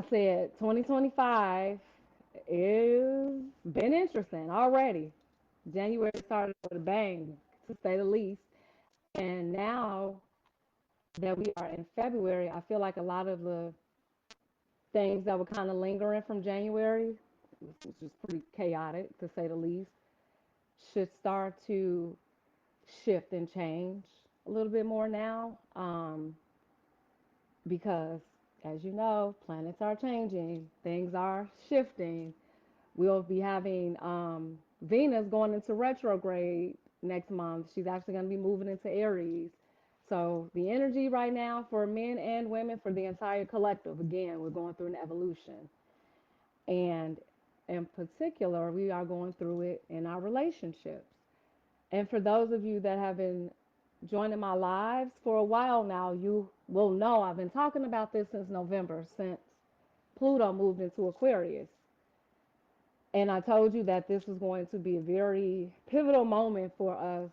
I said 2025 is been interesting already. January started with a bang, to say the least. And now that we are in February, I feel like a lot of the things that were kind of lingering from January, which is pretty chaotic to say the least, should start to shift and change a little bit more now. Because, as you know, planets are changing, things are shifting. We'll be having Venus going into retrograde next month. She's actually going to be moving into Aries. So the energy right now for men and women, for the entire collective, again, we're going through an evolution. And in particular, we are going through it in our relationships. And for those of you that have been joining my lives for a while now, you will know I've been talking about this since November, since Pluto moved into Aquarius. And I told you that this was going to be a very pivotal moment for us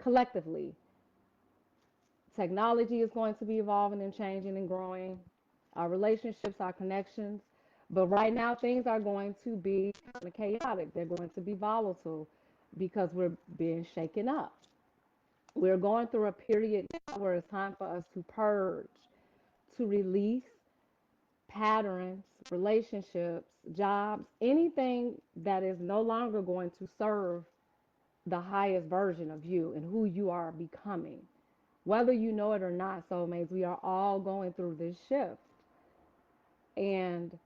collectively. Technology is going to be evolving and changing and growing, our relationships, our connections. But right now, things are going to be kind of chaotic. They're going to be volatile because we're being shaken up. We're going through a period now where it's time for us to purge, to release patterns, relationships, jobs, anything that is no longer going to serve the highest version of you and who you are becoming. Whether you know it or not, soulmates, we are all going through this shift. And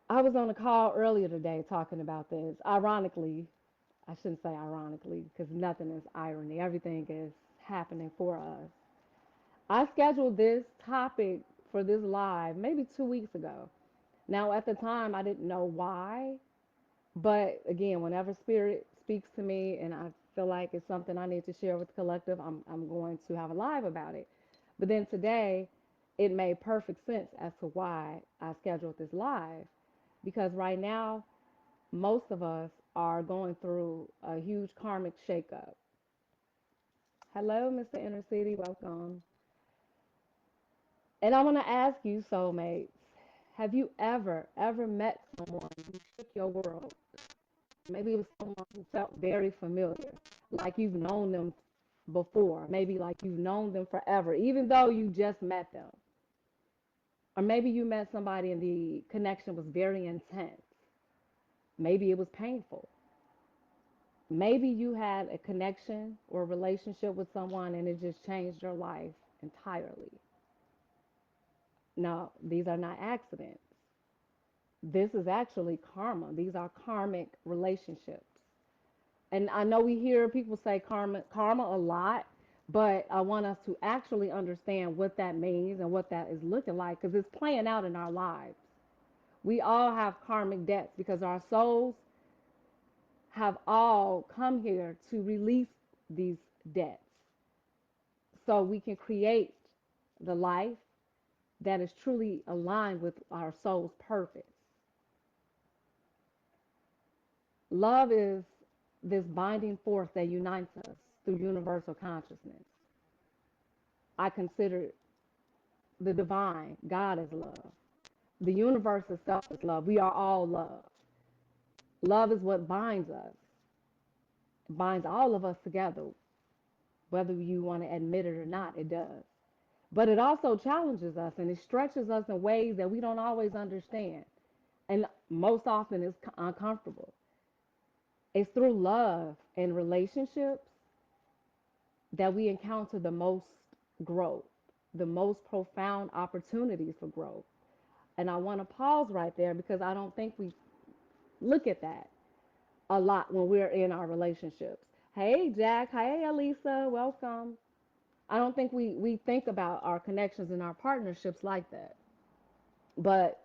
I was on a call earlier today talking about this. Ironically, I shouldn't say ironically because nothing is irony, everything is happening for us. I scheduled this topic for this live maybe 2 weeks ago. Now, at the time, I didn't know why, but again, whenever spirit speaks to me and I feel like it's something I need to share with the collective, I'm going to have a live about it. But then today, it made perfect sense as to why I scheduled this live. Because right now, most of us are going through a huge karmic shakeup. Hello, Mr. Inner City, welcome. And I want to ask you, soulmates, have you ever met someone who shook your world? Maybe it was someone who felt very familiar, like you've known them before, maybe like you've known them forever, even though you just met them. Or maybe you met somebody and the connection was very intense. Maybe it was painful. Maybe you had a connection or a relationship with someone and it just changed your life entirely. No, these are not accidents. This is actually karma. These are karmic relationships. And I know we hear people say karma a lot, but I want us to actually understand what that means and what that is looking like because it's playing out in our lives. We all have karmic debts because our souls have all come here to release these debts so we can create the life that is truly aligned with our soul's purpose. Love is this binding force that unites us through universal consciousness. I consider the divine, God is love. The universe itself is love. We are all love. Love is what binds us, it binds all of us together, whether you want to admit it or not, it does. But it also challenges us and it stretches us in ways that we don't always understand. And most often it's uncomfortable. It's through love and relationships that we encounter the most growth, the most profound opportunities for growth. And I want to pause right there because I don't think we look at that a lot when we're in our relationships. Hey, Jack. Hey, Elisa. Welcome. I don't think we think about our connections and our partnerships like that. But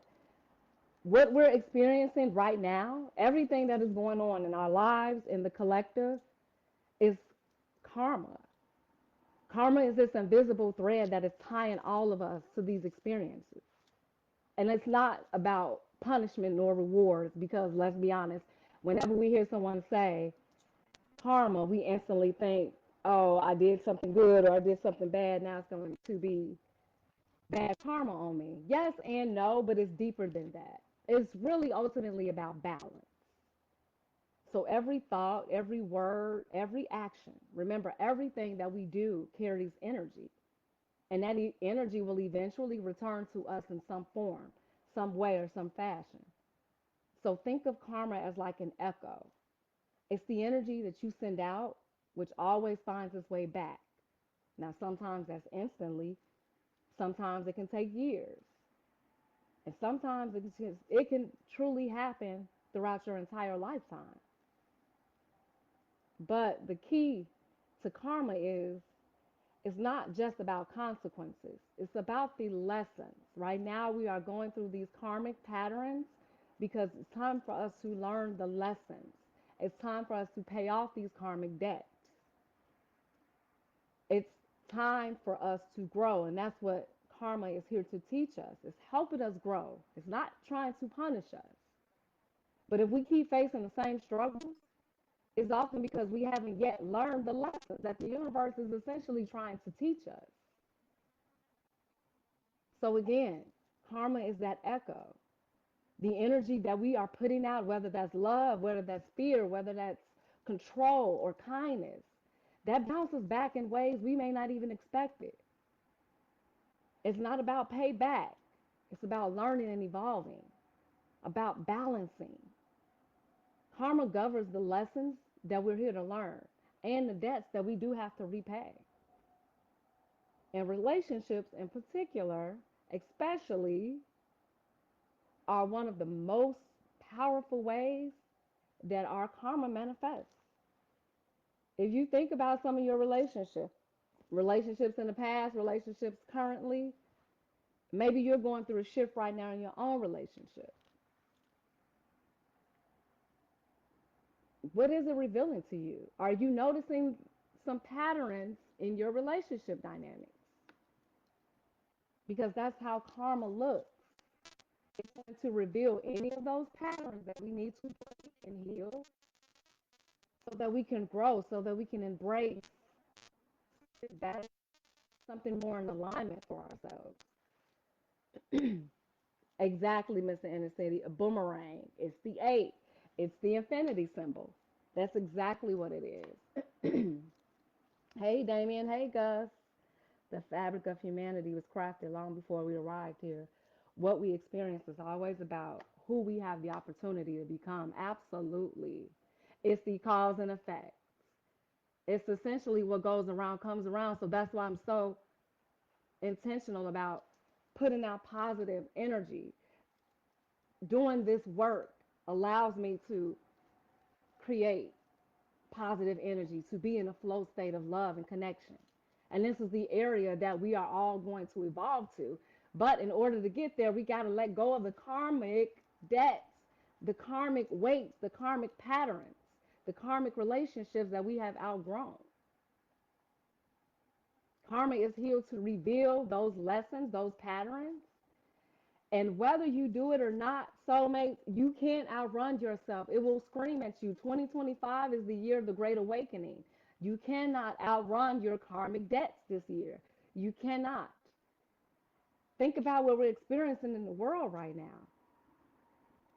what we're experiencing right now, everything that is going on in our lives, in the collective, is karma. Karma is this invisible thread that is tying all of us to these experiences. And it's not about punishment nor rewards because let's be honest, whenever we hear someone say karma, we instantly think, oh, I did something good or I did something bad, now it's going to be bad karma on me. Yes and no, but it's deeper than that. It's really ultimately about balance. So every thought, every word, every action, remember everything that we do carries energy. And that energy will eventually return to us in some form, some way, or some fashion. So think of karma as like an echo. It's the energy that you send out, which always finds its way back. Now, sometimes that's instantly, sometimes it can take years, and sometimes it can truly happen throughout your entire lifetime. But the key to karma is it's not just about consequences. It's about the lessons. Right now we are going through these karmic patterns because it's time for us to learn the lessons. It's time for us to pay off these karmic debts. It's time for us to grow, and that's what karma is here to teach us. It's helping us grow. It's not trying to punish us. But if we keep facing the same struggles, it's often because we haven't yet learned the lessons that the universe is essentially trying to teach us. So again, karma is that echo. The energy that we are putting out, whether that's love, whether that's fear, whether that's control or kindness, that bounces back in ways we may not even expect it. It's not about payback. It's about learning and evolving, about balancing. Karma governs the lessons that we're here to learn and the debts that we do have to repay. And relationships in particular, especially, are one of the most powerful ways that our karma manifests. If you think about some of your relationships in the past, relationships currently, maybe you're going through a shift right now in your own relationship. What is it revealing to you? Are you noticing some patterns in your relationship dynamics? Because that's how karma looks. It's going to reveal any of those patterns that we need to break and heal so that we can grow, so that we can embrace that something more in alignment for ourselves. Exactly, Mr. City. A boomerang. It's the eight. It's the infinity symbol. That's exactly what it is. Hey, Damien. Hey, Gus. The fabric of humanity was crafted long before we arrived here. What we experience is always about who we have the opportunity to become. Absolutely. It's the cause and effect. It's essentially what goes around comes around. So that's why I'm so intentional about putting out positive energy. Doing this work allows me to create positive energy, to be in a flow state of love and connection. And this is the area that we are all going to evolve to. But in order to get there, we got to let go of the karmic debts, the karmic weights, the karmic patterns, the karmic relationships that we have outgrown. Karma is here to reveal those lessons, those patterns. And whether you do it or not, soulmates, you can't outrun yourself. It will scream at you. 2025 is the year of the great awakening. You cannot outrun your karmic debts this year. You cannot. Think about what we're experiencing in the world right now.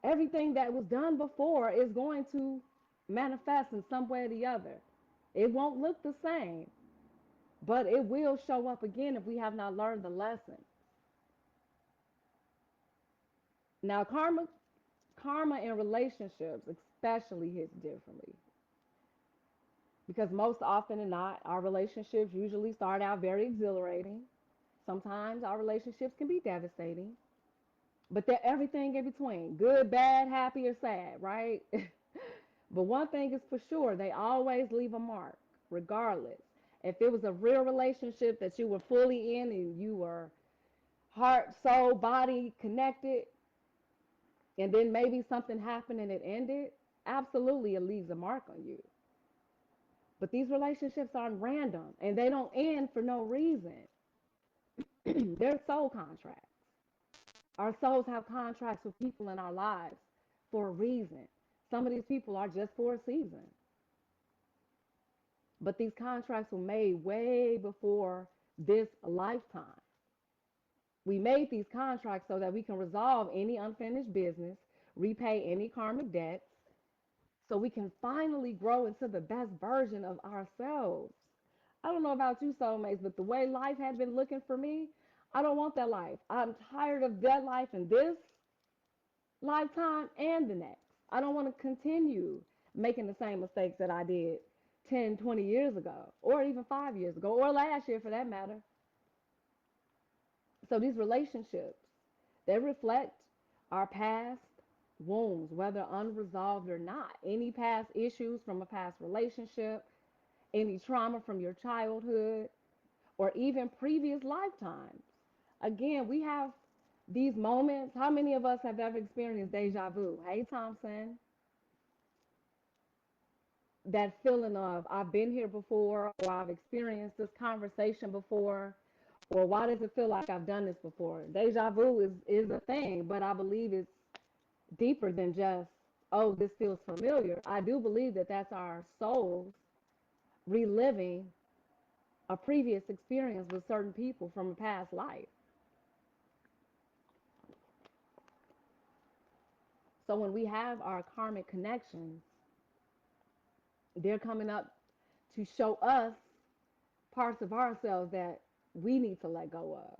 Everything that was done before is going to manifest in some way or the other. It won't look the same, but it will show up again if we have not learned the lesson. Now, karma in relationships especially hits differently because most often than not, our relationships usually start out very exhilarating. Sometimes our relationships can be devastating, but they're everything in between, good, bad, happy, or sad, right? But one thing is for sure, they always leave a mark, regardless. If it was a real relationship that you were fully in and you were heart, soul, body connected, and then maybe something happened and it ended, absolutely it leaves a mark on you. But these relationships aren't random and they don't end for no reason. They're soul contracts. Our souls have contracts with people in our lives for a reason. Some of these people are just for a season. But these contracts were made way before this lifetime. We made these contracts so that we can resolve any unfinished business, repay any karmic debts, so we can finally grow into the best version of ourselves. I don't know about you, soulmates, but the way life had been looking for me, I don't want that life. I'm tired of that life in this lifetime and the next. I don't want to continue making the same mistakes that I did 10, 20 years ago, or even 5 years ago, or last year for that matter. So these relationships, they reflect our past wounds, whether unresolved or not. Any past issues from a past relationship, any trauma from your childhood, or even previous lifetimes. Again, we have these moments. How many of us have ever experienced deja vu? Hey, Thompson, that feeling of I've been here before, or I've experienced this conversation before, or why does it feel like I've done this before? Deja vu is a thing, but I believe it's deeper than just, oh, this feels familiar. I do believe that that's our souls reliving a previous experience with certain people from a past life. So when we have our karmic connections, they're coming up to show us parts of ourselves that we need to let go of.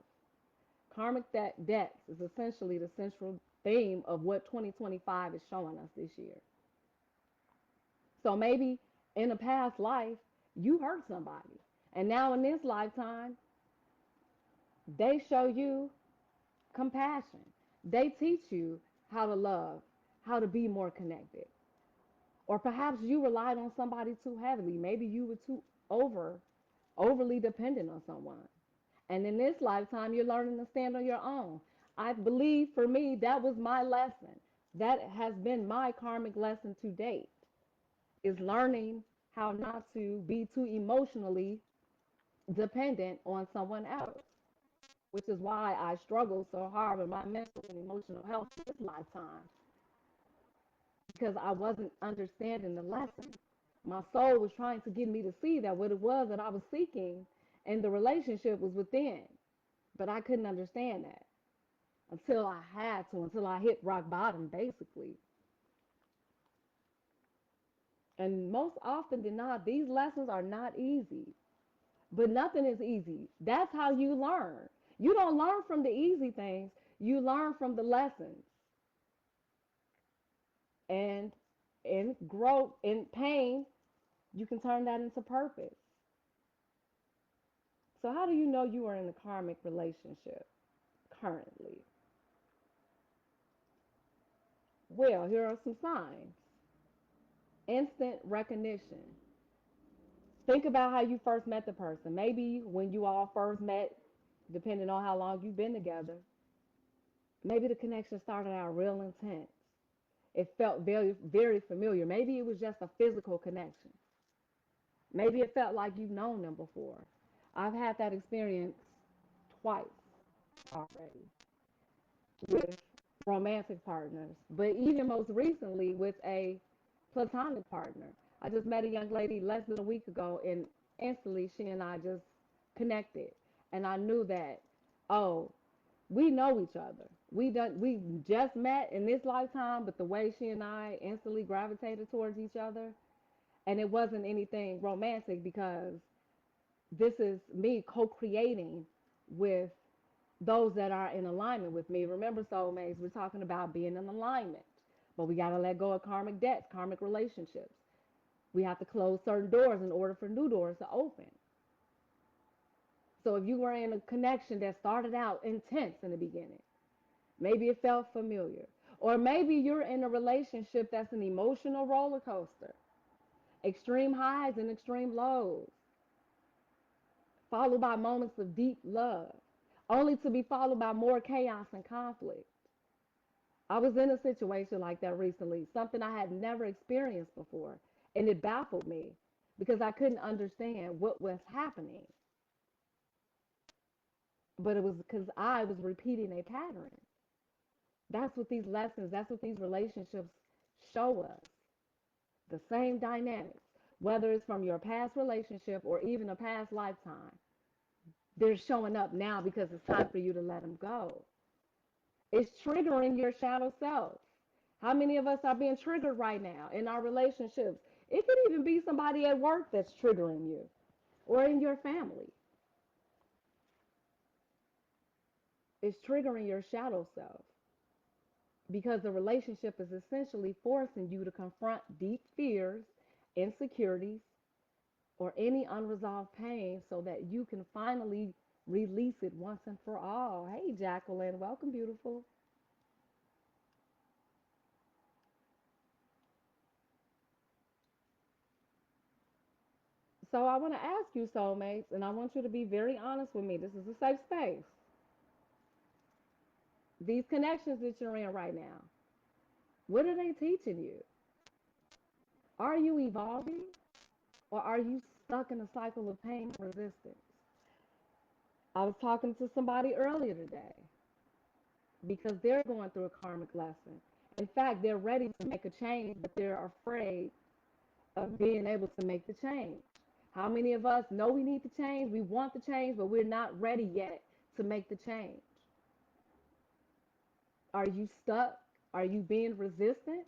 Karmic debts is essentially the central theme of what 2025 is showing us this year. So maybe in a past life, you hurt somebody. And now in this lifetime, they show you compassion. They teach you how to love, how to be more connected. Or perhaps you relied on somebody too heavily. Maybe you were too overly dependent on someone. And in this lifetime, you're learning to stand on your own. I believe for me, that was my lesson. That has been my karmic lesson to date, is learning how not to be too emotionally dependent on someone else, which is why I struggle so hard with my mental and emotional health this lifetime, because I wasn't understanding the lesson. My soul was trying to get me to see that what it was that I was seeking and the relationship was within, but I couldn't understand that until I had to, until I hit rock bottom, basically. And most often than not, these lessons are not easy, but nothing is easy. That's how you learn. You don't learn from the easy things, you learn from the lessons. And in growth, in pain, you can turn that into purpose. So, how do you know you are in a karmic relationship currently? Well, here are some signs. Instant recognition. Think about how you first met the person. Maybe when you all first met, depending on how long you've been together, maybe the connection started out real intense. It felt very, very familiar. Maybe it was just a physical connection. Maybe it felt like you've known them before. I've had that experience twice already with romantic partners, but even most recently with a platonic partner. I just met a young lady less than a week ago, and instantly she and I just connected, and I knew that, oh, we know each other. We just met in this lifetime, but the way she and I instantly gravitated towards each other, and it wasn't anything romantic because this is me co-creating with those that are in alignment with me. Remember, soulmates, we're talking about being in alignment, but we got to let go of karmic debts, karmic relationships. We have to close certain doors in order for new doors to open. So if you were in a connection that started out intense in the beginning, maybe it felt familiar. Or maybe you're in a relationship that's an emotional roller coaster, extreme highs and extreme lows, followed by moments of deep love, only to be followed by more chaos and conflict. I was in a situation like that recently, something I had never experienced before, and it baffled me because I couldn't understand what was happening. But it was because I was repeating a pattern. That's what these lessons, that's what these relationships show us. The same dynamics, whether it's from your past relationship or even a past lifetime. They're showing up now because it's time for you to let them go. It's triggering your shadow self. How many of us are being triggered right now in our relationships? It could even be somebody at work that's triggering you or in your family. It's triggering your shadow self because the relationship is essentially forcing you to confront deep fears, insecurities, or any unresolved pain so that you can finally release it once and for all. Hey, Jacqueline, welcome, beautiful. So I want to ask you, soulmates, and I want you to be very honest with me. This is a safe space. These connections that you're in right now, what are they teaching you? Are you evolving or are you stuck in a cycle of pain and resistance? I was talking to somebody earlier today because they're going through a karmic lesson. In fact, they're ready to make a change, but they're afraid of being able to make the change. How many of us know we need to change? We want to change, but we're not ready yet to make the change. Are you stuck? Are you being resistant?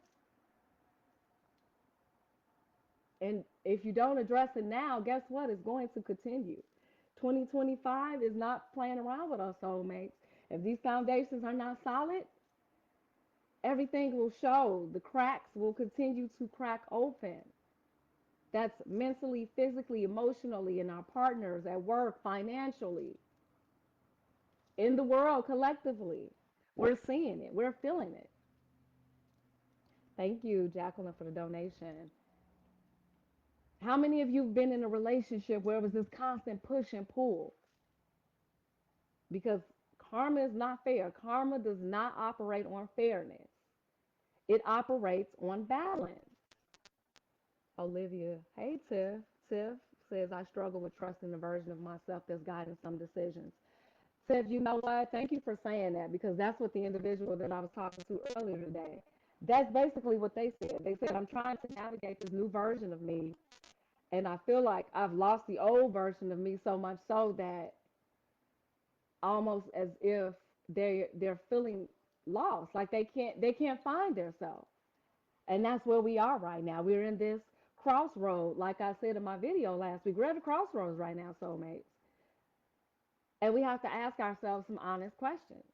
And if you don't address it now, guess what? It's going to continue. 2025 is not playing around with us, soulmates. If these foundations are not solid, everything will show. The cracks will continue to crack open. That's mentally, physically, emotionally, in our partners, at work, financially, in the world collectively. We're seeing it, we're feeling it. Thank you, Jacqueline, for the donation. How many of you have been in a relationship where it was this constant push and pull? Because karma is not fair. Karma does not operate on fairness, it operates on balance. Olivia, hey Tiff. Tiff says, I struggle with trusting the version of myself that's guiding some decisions. Tiff, you know what? Thank you for saying that because that's what the individual that I was talking to earlier today, that's basically what they said. They said, I'm trying to navigate this new version of me, and I feel like I've lost the old version of me so much so that almost as if they're feeling lost, like they can't find themselves. And that's where we are right now. We're in this crossroad, like I said in my video last week. We're at a crossroads right now, soulmates. And we have to ask ourselves some honest questions.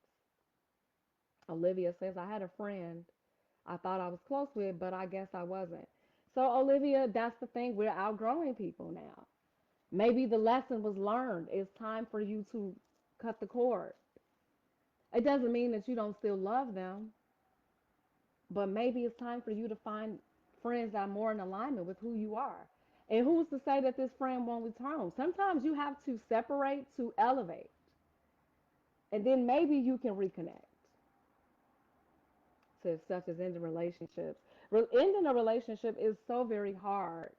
Olivia says, I had a friend I thought I was close with, but I guess I wasn't. So, Olivia, that's the thing. We're outgrowing people now. Maybe the lesson was learned. It's time for you to cut the cord. It doesn't mean that you don't still love them, but maybe it's time for you to find friends that are more in alignment with who you are. And who's to say that this friend won't return? Sometimes you have to separate to elevate, and then maybe you can reconnect. To such as ending relationships. Ending a relationship is so very hard,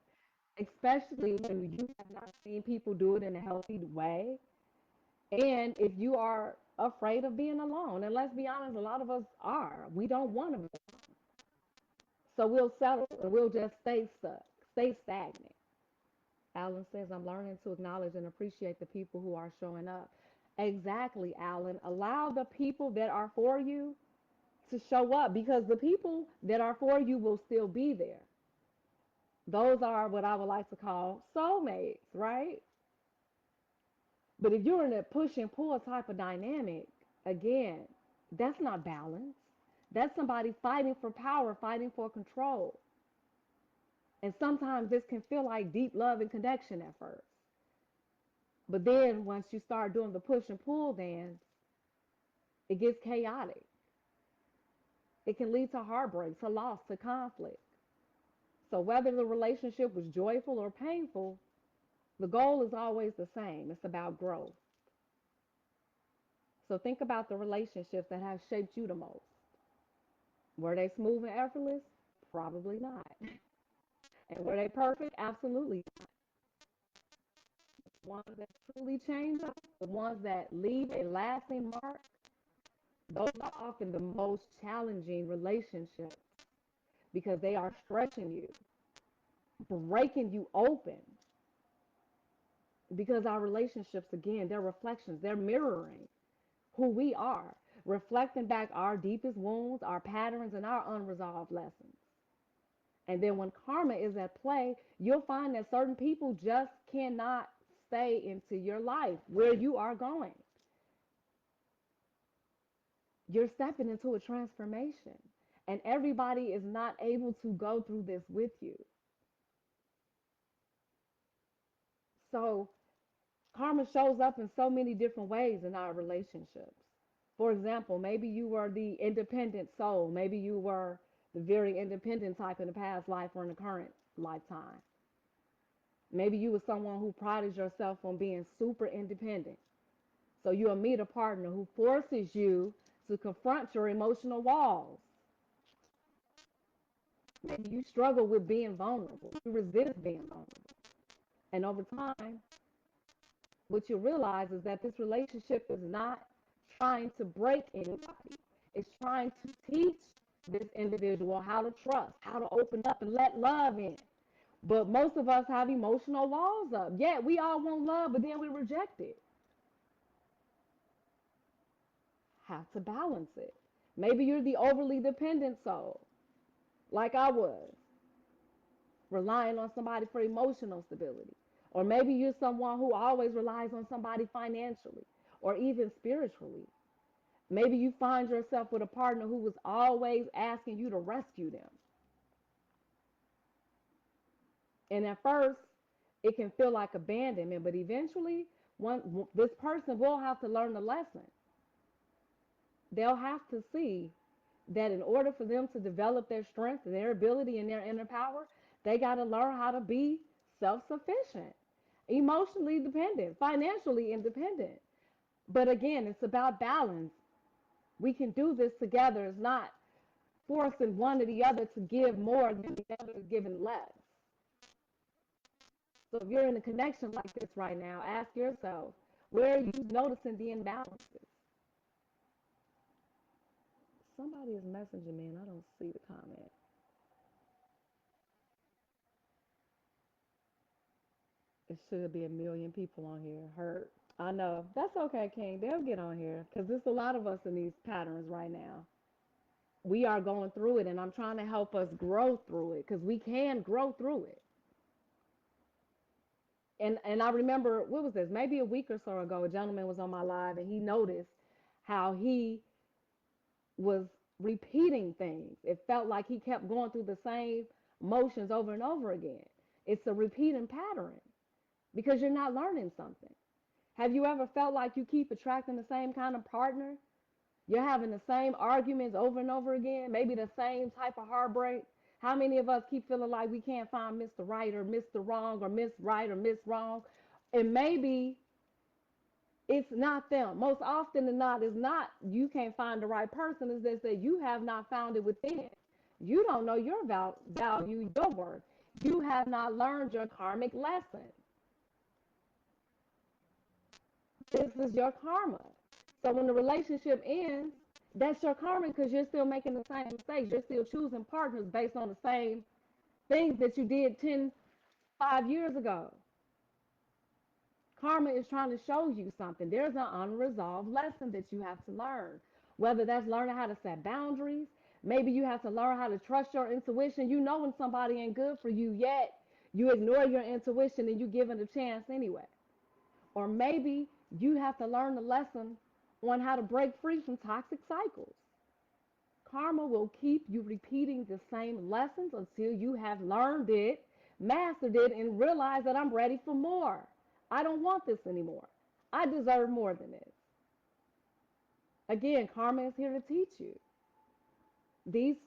especially when you have not seen people do it in a healthy way. And if you are afraid of being alone, and let's be honest, a lot of us are. We don't want to be. So we'll settle and we'll just stay stuck, stay stagnant. Alan says, I'm learning to acknowledge and appreciate the people who are showing up. Exactly, Alan. Allow the people that are for you to show up because the people that are for you will still be there. Those are what I would like to call soulmates, right? But if you're in a push and pull type of dynamic, again, that's not balance. That's somebody fighting for power, fighting for control. And sometimes this can feel like deep love and connection at first. But then once you start doing the push and pull dance, it gets chaotic. It can lead to heartbreak, to loss, to conflict. So whether the relationship was joyful or painful, the goal is always the same. It's about growth. So think about the relationships that have shaped you the most. Were they smooth and effortless? Probably not. And were they perfect? Absolutely. The ones that truly change us, the ones that leave a lasting mark, those are often the most challenging relationships because they are stretching you, breaking you open. because our relationships, again, they're reflections, they're mirroring who we are, reflecting back our deepest wounds, our patterns, and our unresolved lessons. And then when karma is at play, you'll find that certain people just cannot stay into your life where you are going. You're stepping into a transformation, and everybody is not able to go through this with you. So karma shows up in so many different ways in our relationships. For example, maybe you were the independent soul. Maybe you were the very independent type in the past life or in the current lifetime. Maybe you were someone who prided yourself on being super independent. So you'll meet a partner who forces you to confront your emotional walls. Maybe you struggle with being vulnerable. You resist being vulnerable. And over time, what you realize is that this relationship is not trying to break anybody. It's trying to teach this individual how to trust, how to open up and let love in. But most of us have emotional walls up. Yeah, we all want love, but then we reject it. Have to balance it. Maybe you're the overly dependent soul, like I was, relying on somebody for emotional stability. Or maybe you're someone who always relies on somebody financially or even spiritually. Maybe you find yourself with a partner who was always asking you to rescue them. And at first, it can feel like abandonment, but eventually, this person will have to learn the lesson. They'll have to see that in order for them to develop their strength and their ability and their inner power, they got to learn how to be self sufficient, emotionally dependent, financially independent. But again, it's about balance. We can do this together. It's not forcing one or the other to give more than the other is giving less. So if you're in a connection like this right now, ask yourself, where are you noticing the imbalances? Somebody is messaging me and I don't see the comment. It should be a million people on here. Hurt. I know. That's okay, King. They'll get on here because there's a lot of us in these patterns right now. We are going through it, and I'm trying to help us grow through it because we can grow through it. And I remember, what was this? Maybe a week or so ago, a gentleman was on my live and he noticed how he was repeating things. It felt like he kept going through the same motions over and over again. It's a repeating pattern because you're not learning something. Have you ever felt like you keep attracting the same kind of partner? You're having the same arguments over and over again, maybe the same type of heartbreak. How many of us keep feeling like we can't find Mr. Right or Mr. Wrong or Miss Right or Miss Wrong? And maybe it's not them. Most often than not, it's not you can't find the right person. It's just that you have not found it within. You don't know your value, your worth. You have not learned your karmic lesson. This is your karma. So when the relationship ends, that's your karma because you're still making the same mistakes. You're still choosing partners based on the same things that you did 5 years ago. Karma is trying to show you something. There's an unresolved lesson that you have to learn. Whether that's learning how to set boundaries, maybe you have to learn how to trust your intuition. You know when somebody ain't good for you, yet you ignore your intuition and you give it a chance anyway. Or maybe you have to learn the lesson on how to break free from toxic cycles. Karma will keep you repeating the same lessons until you have learned it, mastered it, and realized that I'm ready for more. I don't want this anymore. I deserve more than this. Again, karma is here to teach you. These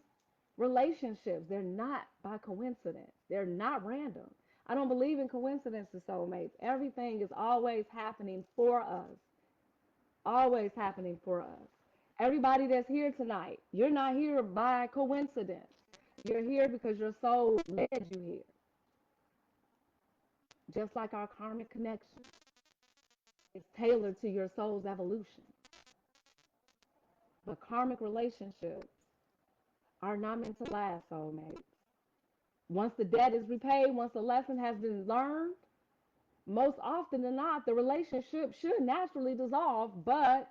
relationships, they're not by coincidence. They're not random. I don't believe in coincidences, soulmates. Everything is always happening for us. Always happening for us. Everybody that's here tonight, you're not here by coincidence. You're here because your soul led you here. Just like our karmic connection is tailored to your soul's evolution. But karmic relationships are not meant to last, soulmates. Once the debt is repaid, once the lesson has been learned, most often than not, the relationship should naturally dissolve, but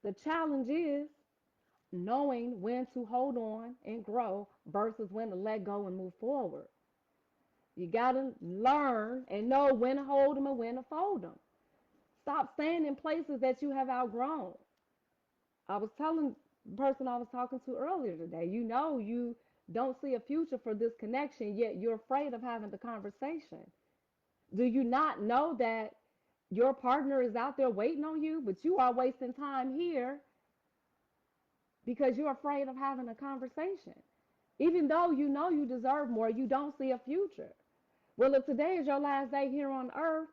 the challenge is knowing when to hold on and grow versus when to let go and move forward. You got to learn and know when to hold them and when to fold them. Stop staying in places that you have outgrown. I was telling the person I was talking to earlier today, you know, you don't see a future for this connection, yet you're afraid of having the conversation. Do you not know that your partner is out there waiting on you, but you are wasting time here because you're afraid of having a conversation? Even though you know you deserve more, you don't see a future. Well, if today is your last day here on earth,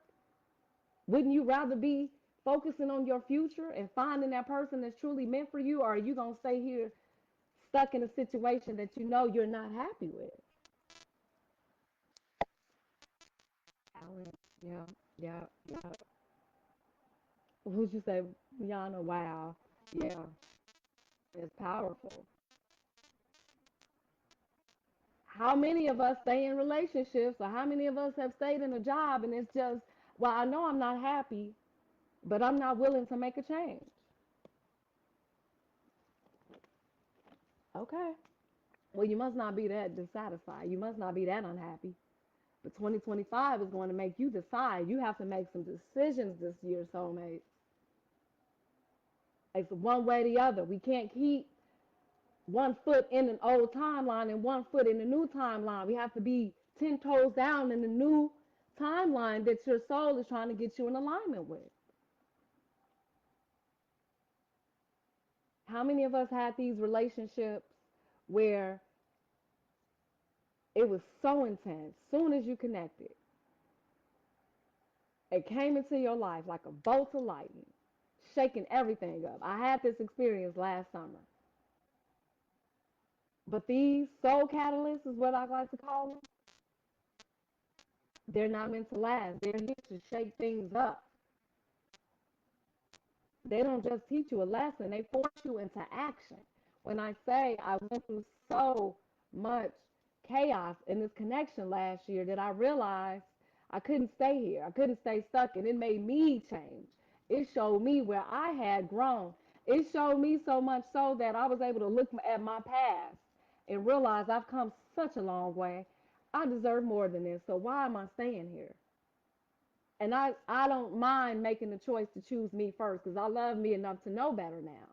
wouldn't you rather be focusing on your future and finding that person that's truly meant for you? Or are you going to stay here stuck in a situation that you know you're not happy with? Balance. Yeah, yeah, yeah. Would you say, Yana? Wow. Yeah, it's powerful. How many of us stay in relationships, or how many of us have stayed in a job and it's just, well, I know I'm not happy, but I'm not willing to make a change. Okay. Well, you must not be that dissatisfied. You must not be that unhappy. But 2025 is going to make you decide. You have to make some decisions this year, soulmates. It's one way or the other. We can't keep one foot in an old timeline and one foot in the new timeline. We have to be 10 toes down in the new timeline that your soul is trying to get you in alignment with. How many of us had these relationships where it was so intense? Soon as you connected, it came into your life like a bolt of lightning, shaking everything up. I had this experience last summer. But these soul catalysts is what I like to call them. They're not meant to last. They're here to shake things up. They don't just teach you a lesson, they force you into action. When I say I went through so much chaos in this connection last year that I realized I couldn't stay here. I couldn't stay stuck, and it made me change. It showed me where I had grown. It showed me so much so that I was able to look at my past and realize I've come such a long way. I deserve more than this, so why am I staying here? And I don't mind making the choice to choose me first because I love me enough to know better now.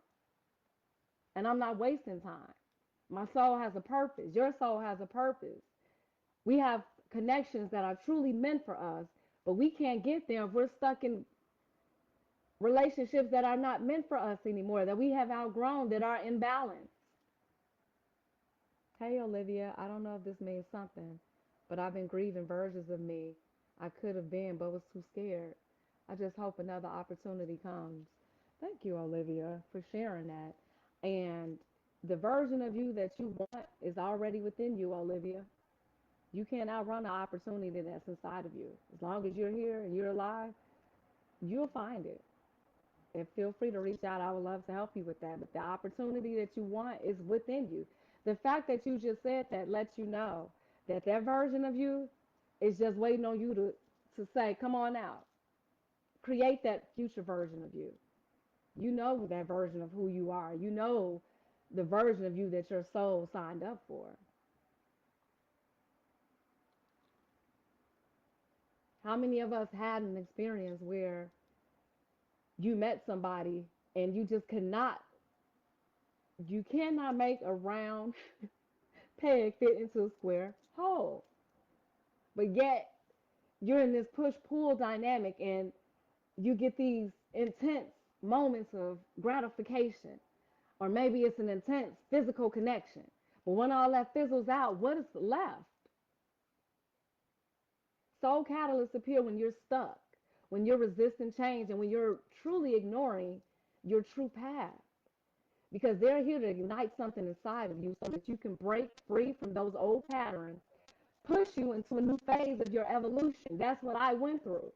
And I'm not wasting time. My soul has a purpose. Your soul has a purpose. We have connections that are truly meant for us, but we can't get there if we're stuck in relationships that are not meant for us anymore, that we have outgrown, that are imbalanced. Hey, Olivia, I don't know if this means something, but I've been grieving versions of me I could have been, but was too scared. I just hope another opportunity comes. Thank you, Olivia, for sharing that. And the version of you that you want is already within you, Olivia. You can't outrun the opportunity that's inside of you. As long as you're here and you're alive, you'll find it. And feel free to reach out. I would love to help you with that. But the opportunity that you want is within you. The fact that you just said that lets you know that that version of you is just waiting on you to say, come on out. Create that future version of you. You know that version of who you are. You know the version of you that your soul signed up for. How many of us had an experience where you met somebody and you cannot make a round peg fit into a square hole. But yet you're in this push pull dynamic and you get these intense moments of gratification. Or maybe it's an intense physical connection. But when all that fizzles out, what is left? Soul catalysts appear when you're stuck, when you're resisting change, and when you're truly ignoring your true path. Because they're here to ignite something inside of you so that you can break free from those old patterns, push you into a new phase of your evolution. That's what I went through.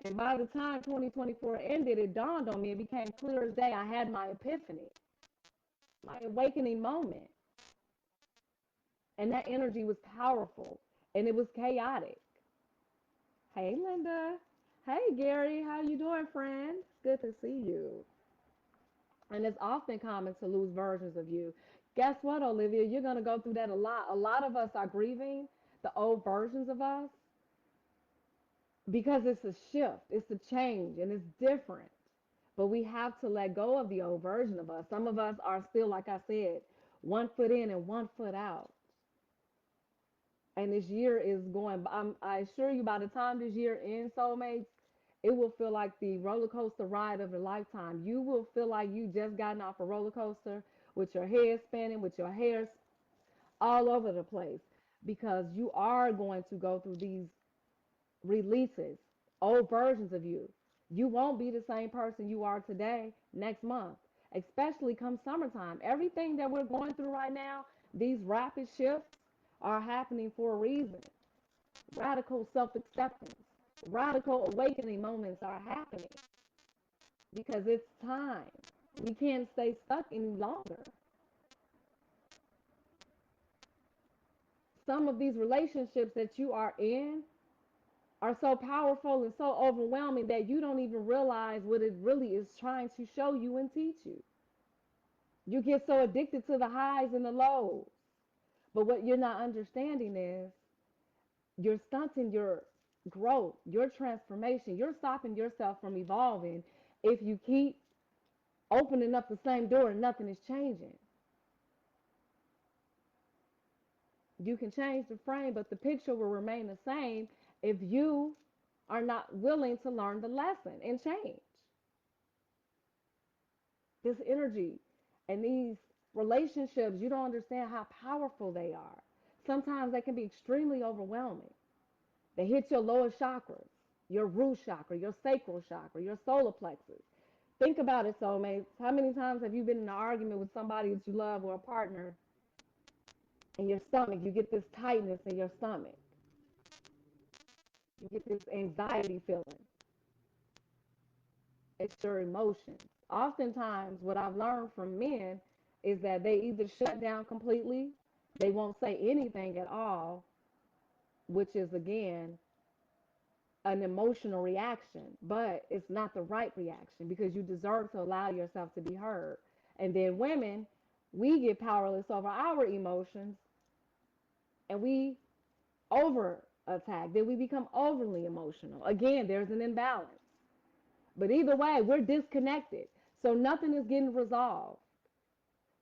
And by the time 2024 ended, it dawned on me, it became clear as day. I had my epiphany, my awakening moment. And that energy was powerful and it was chaotic. Hey, Linda. Hey, Gary. How you doing, friend? Good to see you. And it's often common to lose versions of you. Guess what, Olivia? You're going to go through that a lot. A lot of us are grieving the old versions of us because it's a shift, it's a change, and it's different. But we have to let go of the old version of us. Some of us are still, like I said, 1 foot in and 1 foot out. And this year is going, I assure you, by the time this year ends, soulmates, it will feel like the roller coaster ride of a lifetime. You will feel like you just gotten off a roller coaster with your head spinning, with your hair all over the place, because you are going to go through these releases, old versions of you. You won't be the same person you are today next month, especially come summertime. Everything that we're going through right now, these rapid shifts are happening for a reason. Radical self acceptance, radical awakening moments are happening because it's time. We can't stay stuck any longer. Some of these relationships that you are in are so powerful and so overwhelming that you don't even realize what it really is trying to show you and teach you. You get so addicted to the highs and the lows. But what you're not understanding is you're stunting your growth, your transformation. You're stopping yourself from evolving if you keep opening up the same door and nothing is changing. You can change the frame, but the picture will remain the same if you are not willing to learn the lesson and change. This energy and these relationships, you don't understand how powerful they are. Sometimes they can be extremely overwhelming. They hit your lowest chakras, your root chakra, your sacral chakra, your solar plexus. Think about it, soulmates. How many times have you been in an argument with somebody that you love or a partner, in your stomach, you get this tightness in your stomach, you get this anxiety feeling? It's your emotions. Oftentimes, what I've learned from men is that they either shut down completely, they won't say anything at all, which is again an emotional reaction, but it's not the right reaction because you deserve to allow yourself to be heard. And then women, we get powerless over our emotions and we over attack. Then we become overly emotional. Again, there's an imbalance. But either way, we're disconnected. So nothing is getting resolved.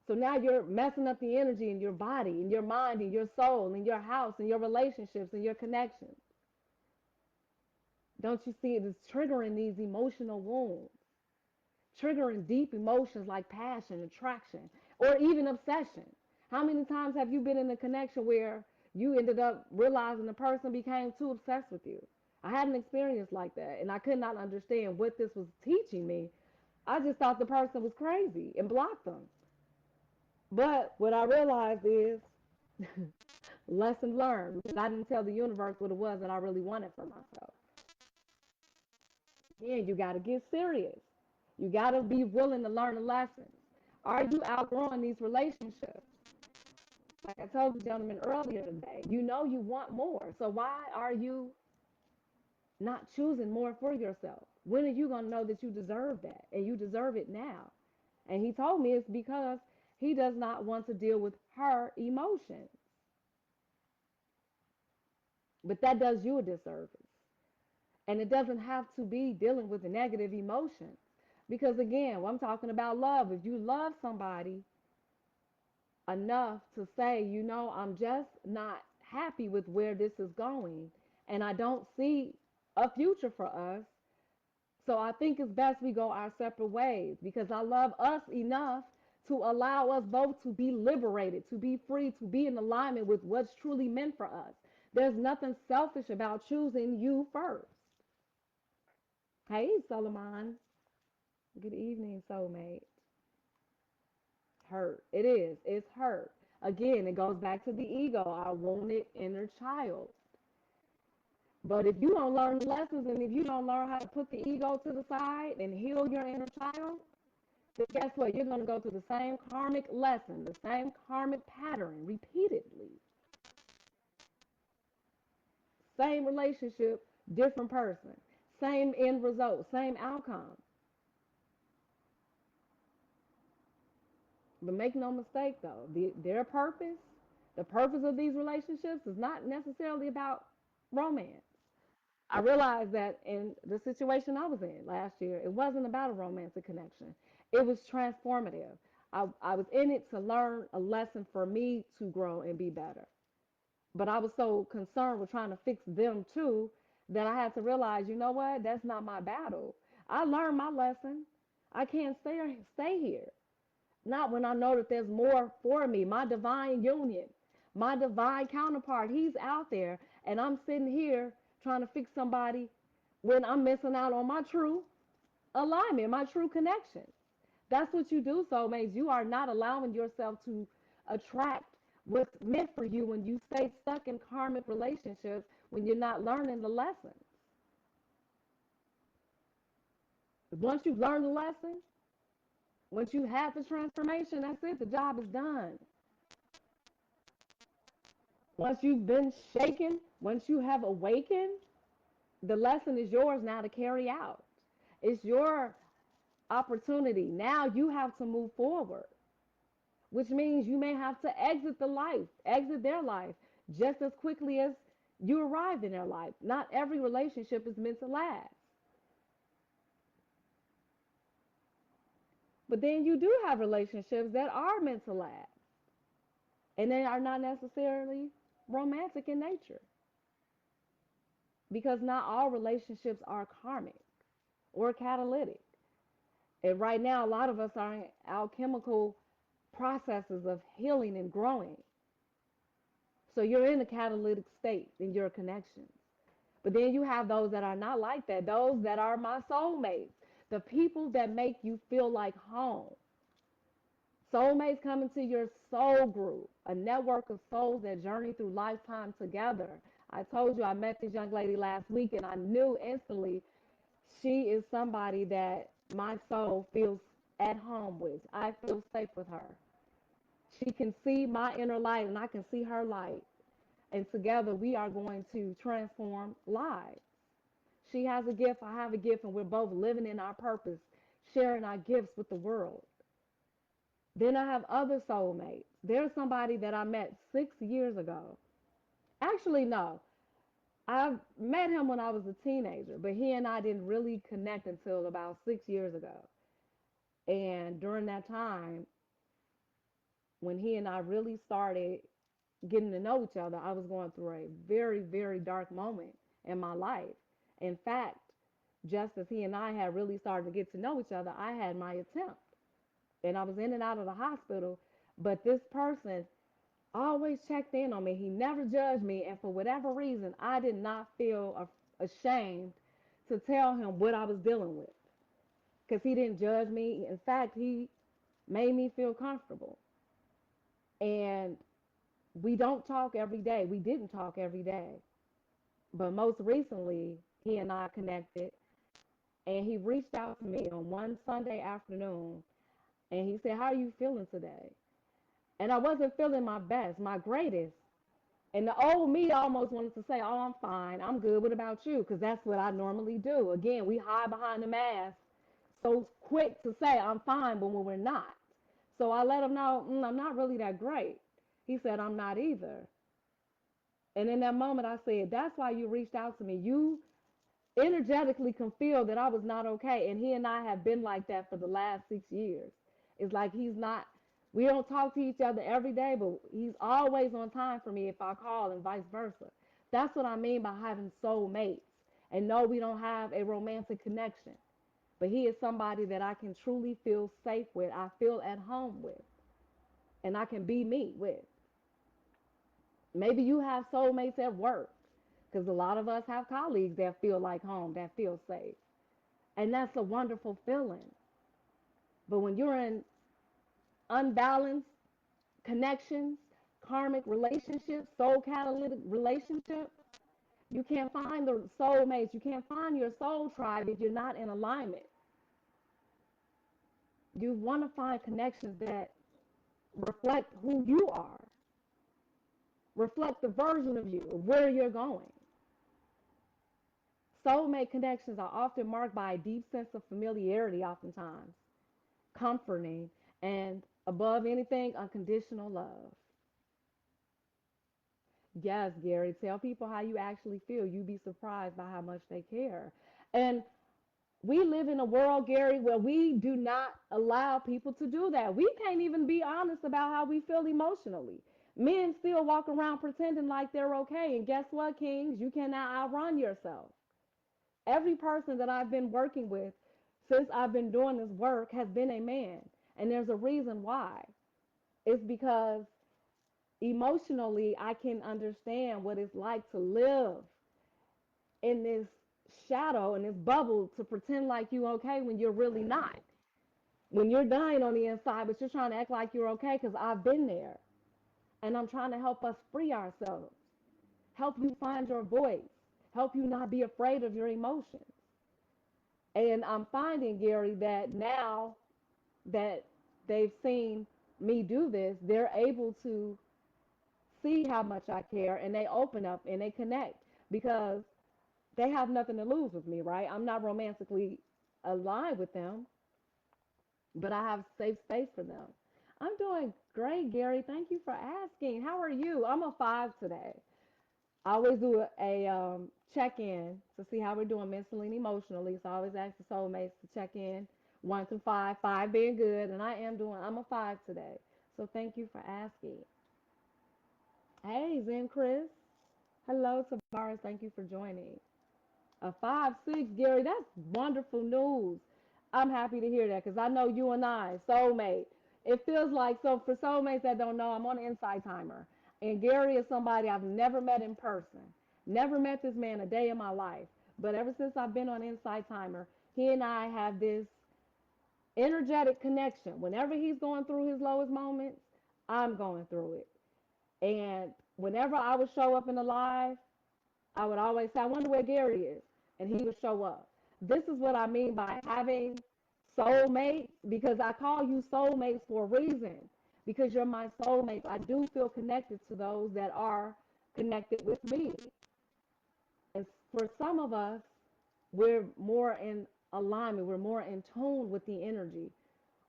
So now you're messing up the energy in your body, in your mind, in your soul, in your house, in your relationships, in your connections. Don't you see it is triggering these emotional wounds, triggering deep emotions like passion, attraction, or even obsession? How many times have you been in a connection where you ended up realizing the person became too obsessed with you? I had an experience like that, and I could not understand what this was teaching me. I just thought the person was crazy and blocked them. But what I realized is lesson learned because I didn't tell the universe what it was that I really wanted for myself. Yeah, you got to get serious. You got to be willing to learn the lessons. Are you outgrowing these relationships? Like I told the gentleman earlier today, you know you want more. So why are you not choosing more for yourself? When are you going to know that you deserve that and you deserve it now? And he told me it's because he does not want to deal with her emotions. But that does you a disservice. And it doesn't have to be dealing with the negative emotions. Because again, when I'm talking about love, if you love somebody enough to say, you know, I'm just not happy with where this is going, and I don't see a future for us. So I think it's best we go our separate ways because I love us enough to allow us both to be liberated, to be free, to be in alignment with what's truly meant for us. There's nothing selfish about choosing you first. Hey, Solomon. Good evening, soulmate. Hurt. It is. It's hurt. Again, it goes back to the ego, our wounded inner child. But if you don't learn the lessons and if you don't learn how to put the ego to the side and heal your inner child, then guess what? You're going to go through the same karmic lesson, the same karmic pattern repeatedly. Same relationship different person, same end result, same outcome. But make no mistake though, their purpose, the purpose of these relationships is not necessarily about romance. I realized that in the situation I was in last year, it wasn't about a romantic connection. It was transformative. I was in it to learn a lesson for me to grow and be better. But I was so concerned with trying to fix them too that I had to realize, you know what? That's not my battle. I learned my lesson. I can't stay here. Not when I know that there's more for me. My divine union, my divine counterpart, he's out there, and I'm sitting here trying to fix somebody when I'm missing out on my true alignment, my true connection. That's what you do, soulmates. You are not allowing yourself to attract what's meant for you when you stay stuck in karmic relationships, when you're not learning the lessons. Once you've learned the lesson, once you have the transformation, that's it. The job is done. Once you've been shaken, once you have awakened, the lesson is yours now to carry out. It's your opportunity. Now you have to move forward, which means you may have to exit the life, exit their life just as quickly as you arrived in their life. Not every relationship is meant to last. But then you do have relationships that are meant to last, and they are not necessarily romantic in nature because not all relationships are karmic or catalytic. And right now, a lot of us are in alchemical processes of healing and growing. So you're in a catalytic state in your connections. But then you have those that are not like that, those that are my soulmates, the people that make you feel like home. Soulmates come into your soul group, a network of souls that journey through lifetime together. I told you I met this young lady last week and I knew instantly she is somebody that my soul feels at home with. I feel safe with her. She can see my inner light and I can see her light. And together we are going to transform lives. She has a gift, I have a gift, and we're both living in our purpose, sharing our gifts with the world. Then I have other soulmates. There's somebody that I met 6 years ago. Actually, no. I met him when I was a teenager, but he and I didn't really connect until about 6 years ago. And during that time, when he and I really started getting to know each other, I was going through a very, very dark moment in my life. In fact, just as he and I had really started to get to know each other, I had my attempt. And I was in and out of the hospital. But this person always checked in on me. He never judged me. And for whatever reason, I did not feel ashamed to tell him what I was dealing with because he didn't judge me. In fact, he made me feel comfortable. And we don't talk every day. We didn't talk every day. But most recently, he and I connected, and he reached out to me on one Sunday afternoon, and he said, "How are you feeling today?" And I wasn't feeling my best, my greatest. And the old me almost wanted to say, "Oh, I'm fine. I'm good. What about you?" Because that's what I normally do. Again, we hide behind the mask, so quick to say, "I'm fine," but when we're not. So I let him know, I'm not really that great. He said, "I'm not either." And in that moment, I said, "That's why you reached out to me. You energetically can feel that I was not okay." And he and I have been like that for the last 6 years. It's like he's not, we don't talk to each other every day, but he's always on time for me if I call and vice versa. That's what I mean by having soulmates. And no, we don't have a romantic connection, but he is somebody that I can truly feel safe with, I feel at home with, and I can be me with. Maybe you have soulmates at work because a lot of us have colleagues that feel like home, that feel safe. And that's a wonderful feeling. But when you're in unbalanced connections, karmic relationships, soul catalytic relationships, you can't find the soulmates. You can't find your soul tribe if you're not in alignment. You want to find connections that reflect who you are, reflect the version of you, where you're going. Soulmate connections are often marked by a deep sense of familiarity, oftentimes comforting, and above anything, unconditional love. Yes, Gary, tell people how you actually feel. You'd be surprised by how much they care. And we live in a world, Gary, where we do not allow people to do that. We can't even be honest about how we feel emotionally. Men still walk around pretending like they're okay. And guess what, Kings? You cannot outrun yourself. Every person that I've been working with since I've been doing this work has been a man. And there's a reason why. It's because emotionally, I can understand what it's like to live in this shadow, in this bubble, to pretend like you okay when you're really not. When you're dying on the inside, but you're trying to act like you're okay because I've been there. And I'm trying to help us free ourselves, help you find your voice, help you not be afraid of your emotions. And I'm finding, Gary, that now that they've seen me do this, they're able to see how much I care and they open up and they connect because they have nothing to lose with me, right? I'm not romantically aligned with them, but I have safe space for them. I'm doing great, Gary. Thank you for asking. How are you? I'm a five today. I always do a check in to see how we're doing mentally and emotionally. So I always ask the soulmates to check in 1 through 5, five being good. And I'm a five today. So thank you for asking. Hey, Zen Chris. Hello, Tavares. Thank you for joining. A 5-6, Gary. That's wonderful news. I'm happy to hear that because I know you and I, soulmate. It feels like, so for soulmates that don't know, I'm on an insight timer. And Gary is somebody I've never met in person. Never met this man a day in my life. But ever since I've been on Insight Timer, he and I have this energetic connection. Whenever he's going through his lowest moments, I'm going through it. And whenever I would show up in the live, I would always say, I wonder where Gary is. And he would show up. This is what I mean by having soulmates, because I call you soulmates for a reason. Because you're my soulmates. I do feel connected to those that are connected with me. And for some of us, we're more in alignment, we're more in tune with the energy,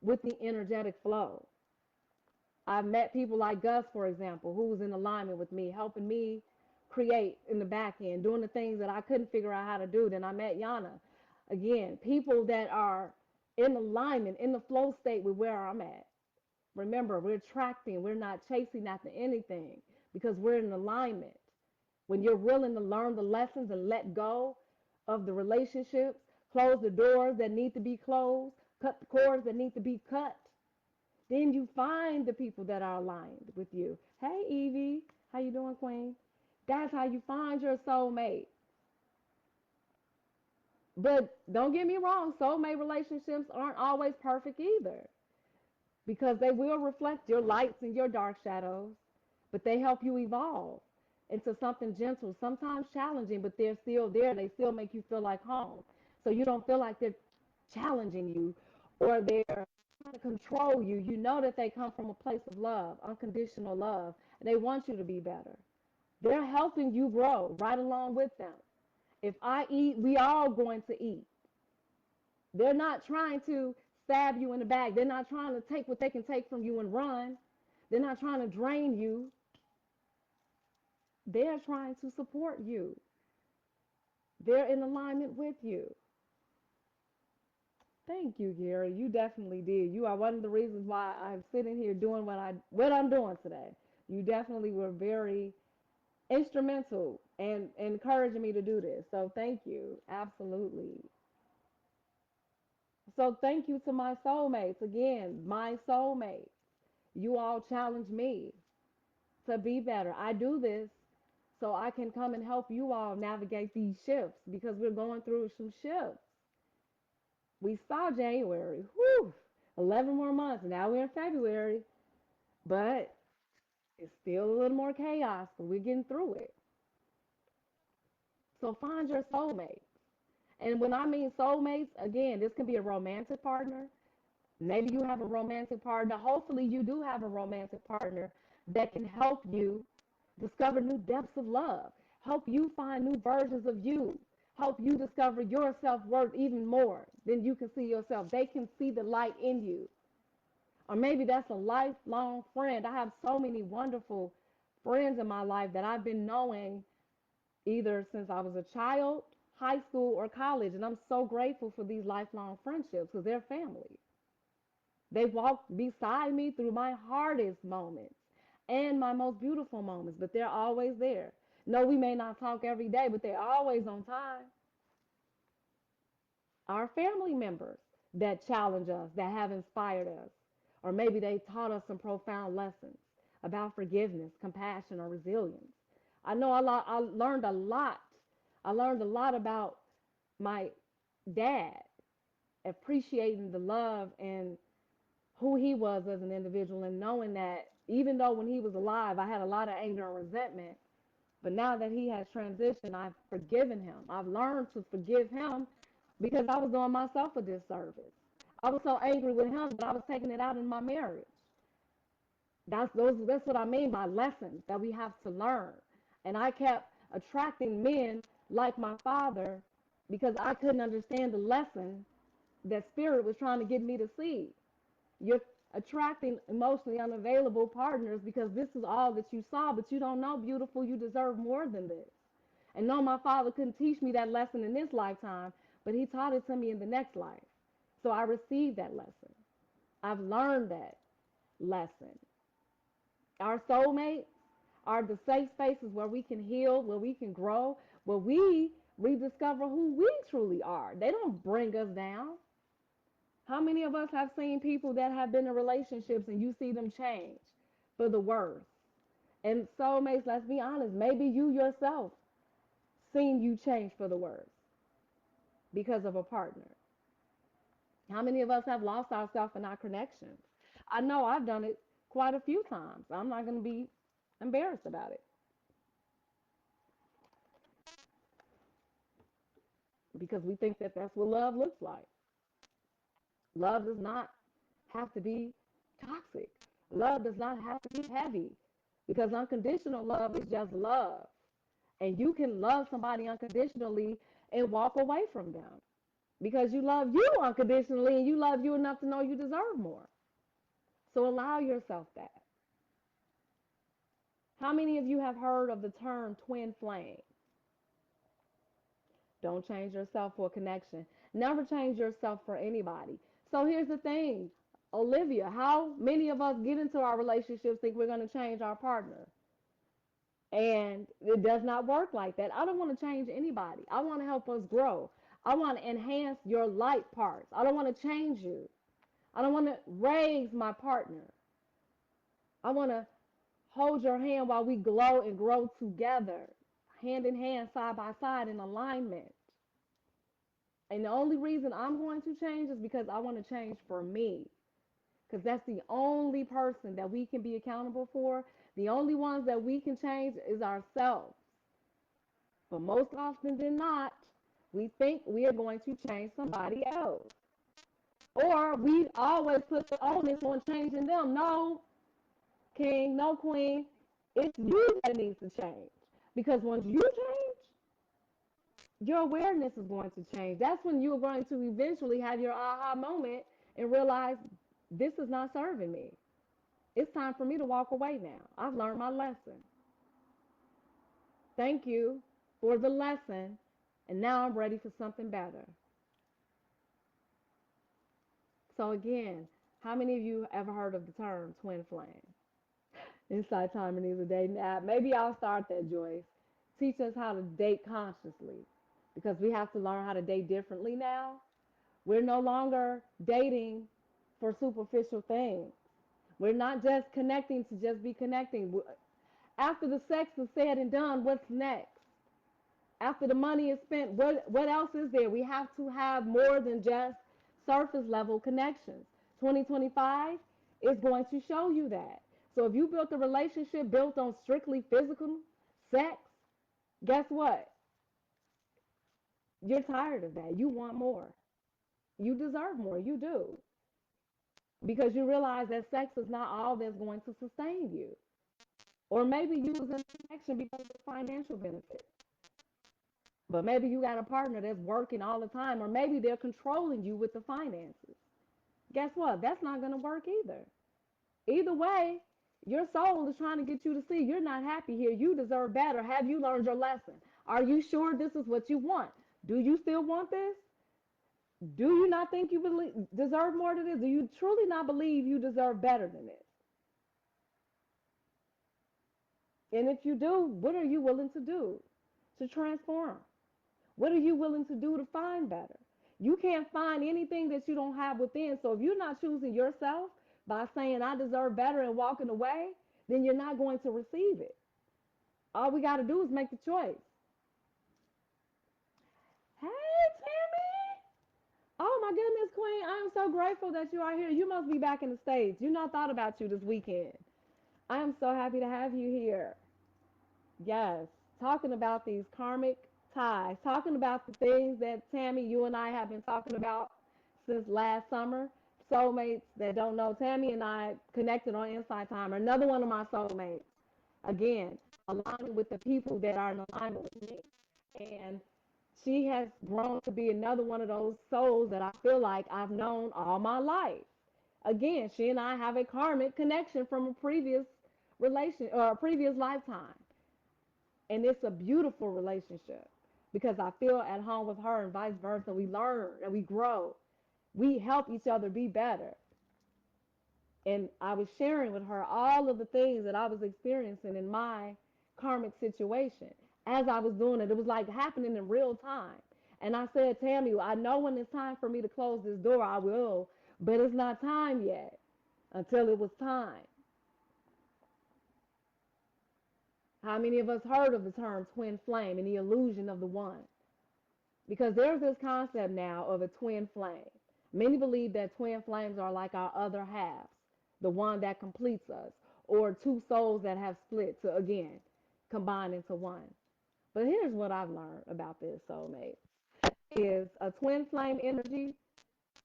with the energetic flow. I've met people like Gus, for example, who was in alignment with me, helping me create in the back end, doing the things that I couldn't figure out how to do. Then I met Yana. Again, people that are in alignment, in the flow state with where I'm at. Remember, we're attracting, we're not chasing after anything because we're in alignment. When you're willing to learn the lessons and let go of the relationships, close the doors that need to be closed, cut the cords that need to be cut, then you find the people that are aligned with you. Hey Evie, how you doing, Queen? That's how you find your soulmate. But don't get me wrong, soulmate relationships aren't always perfect either because they will reflect your lights and your dark shadows, but they help you evolve into something gentle, sometimes challenging, but they're still there. They still make you feel like home. So you don't feel like they're challenging you or they're trying to control you. You know that they come from a place of love, unconditional love, and they want you to be better. They're helping you grow right along with them. If I eat, we all going to eat. They're not trying to stab you in the back. They're not trying to take what they can take from you and run. They're not trying to drain you. They're trying to support you. They're in alignment with you. Thank you, Gary. You definitely did. You are one of the reasons why I'm sitting here doing what I'm doing today. You definitely were very instrumental and encouraging me to do this. So thank you. Absolutely. So thank you to my soulmates. Again, my soulmates. You all challenge me to be better. I do this so I can come and help you all navigate these shifts because we're going through some shifts. We saw January, whew, 11 more months. Now we're in February, but it's still a little more chaos, but we're getting through it. So find your soulmate. And when I mean soulmates, again, this can be a romantic partner. Maybe you have a romantic partner. Hopefully, you do have a romantic partner that can help you discover new depths of love, help you find new versions of you, help you discover your self-worth even more than you can see yourself. They can see the light in you. Or maybe that's a lifelong friend. I have so many wonderful friends in my life that I've been knowing either since I was a child, high school, or college. And I'm so grateful for these lifelong friendships because they're family. They walked beside me through my hardest moments and my most beautiful moments, but they're always there. No, we may not talk every day, but they're always on time. Our family members that challenge us, that have inspired us, or maybe they taught us some profound lessons about forgiveness, compassion, or resilience. I know a lot. I learned a lot. I learned a lot about my dad, appreciating the love and who he was as an individual, and knowing that even though when he was alive, I had a lot of anger and resentment, but now that he has transitioned, I've forgiven him. I've learned to forgive him because I was doing myself a disservice. I was so angry with him that I was taking it out in my marriage. That's what I mean by lessons that we have to learn. And I kept attracting men like my father because I couldn't understand the lesson that spirit was trying to get me to see. You're attracting emotionally unavailable partners because this is all that you saw, but you don't know, beautiful, you deserve more than this. And no, my father couldn't teach me that lesson in this lifetime, but he taught it to me in the next life. So I received that lesson. I've learned that lesson. Our soulmates are the safe spaces where we can heal, where we can grow, where we rediscover who we truly are. They don't bring us down. How many of us have seen people that have been in relationships and you see them change for the worse? And soulmates, let's be honest, maybe you yourself seen you change for the worse because of a partner. How many of us have lost ourselves in our connections? I know I've done it quite a few times. I'm not going to be embarrassed about it because we think that that's what love looks like. Love does not have to be toxic. Love does not have to be heavy because unconditional love is just love. And you can love somebody unconditionally and walk away from them because you love you unconditionally and you love you enough to know you deserve more. So allow yourself that. How many of you have heard of the term twin flame? Don't change yourself for a connection. Never change yourself for anybody. So here's the thing, Olivia, how many of us get into our relationships think we're going to change our partner? And it does not work like that. I don't want to change anybody. I want to help us grow. I want to enhance your light parts. I don't want to change you. I don't want to raise my partner. I want to hold your hand while we glow and grow together, hand in hand, side by side, in alignment. And the only reason I'm going to change is because I want to change for me. Because that's the only person that we can be accountable for. The only ones that we can change is ourselves. But most often than not, we think we are going to change somebody else. Or we always put the onus on changing them. No, king, no queen. It's you that needs to change. Because once you change, your awareness is going to change. That's when you're going to eventually have your aha moment and realize this is not serving me. It's time for me to walk away now. I've learned my lesson. Thank you for the lesson. And now I'm ready for something better. So, again, how many of you ever heard of the term twin flame? Inside Time and a dating app. Maybe I'll start that, Joyce. Teach us how to date consciously because we have to learn how to date differently now. We're no longer dating for superficial things. We're not just connecting to just be connecting. After the sex is said and done, what's next? After the money is spent, what else is there? We have to have more than just surface level connections. 2025 is going to show you that. So if you built a relationship built on strictly physical sex, guess what? You're tired of that. You want more. You deserve more. You do. Because you realize that sex is not all that's going to sustain you. Or maybe you was in a connection because of financial benefit. But maybe you got a partner that's working all the time, or maybe they're controlling you with the finances. Guess what? That's not going to work either. Either way, your soul is trying to get you to see you're not happy here. You deserve better. Have you learned your lesson? Are you sure this is what you want? Do you still want this? Do you not think you deserve more than this? Do you truly not believe you deserve better than this? And if you do, what are you willing to do to transform? What are you willing to do to find better? You can't find anything that you don't have within. So if you're not choosing yourself by saying, I deserve better and walking away, then you're not going to receive it. All we got to do is make the choice. Hey, Tammy. Oh, my goodness, Queen. I am so grateful that you are here. You must be back in the States. You not thought about you this weekend. I am so happy to have you here. Yes, talking about these karmic ties, talking about the things that Tammy, you and I have been talking about since last summer. Soulmates that don't know, Tammy and I connected on Inside Timer, another one of my soulmates. Again, aligning with the people that are in alignment with me. And she has grown to be another one of those souls that I feel like I've known all my life. Again, she and I have a karmic connection from a previous relation or a previous lifetime. And it's a beautiful relationship because I feel at home with her and vice versa. We learn and we grow. We help each other be better. And I was sharing with her all of the things that I was experiencing in my karmic situation as I was doing it. It was like happening in real time. And I said, Tammy, I know when it's time for me to close this door, I will, but it's not time yet until it was time. How many of us heard of the term twin flame and the illusion of the one? Because there's this concept now of a twin flame. Many believe that twin flames are like our other halves, the one that completes us, or two souls that have split to again combine into one. But here's what I've learned about this soulmate is a twin flame energy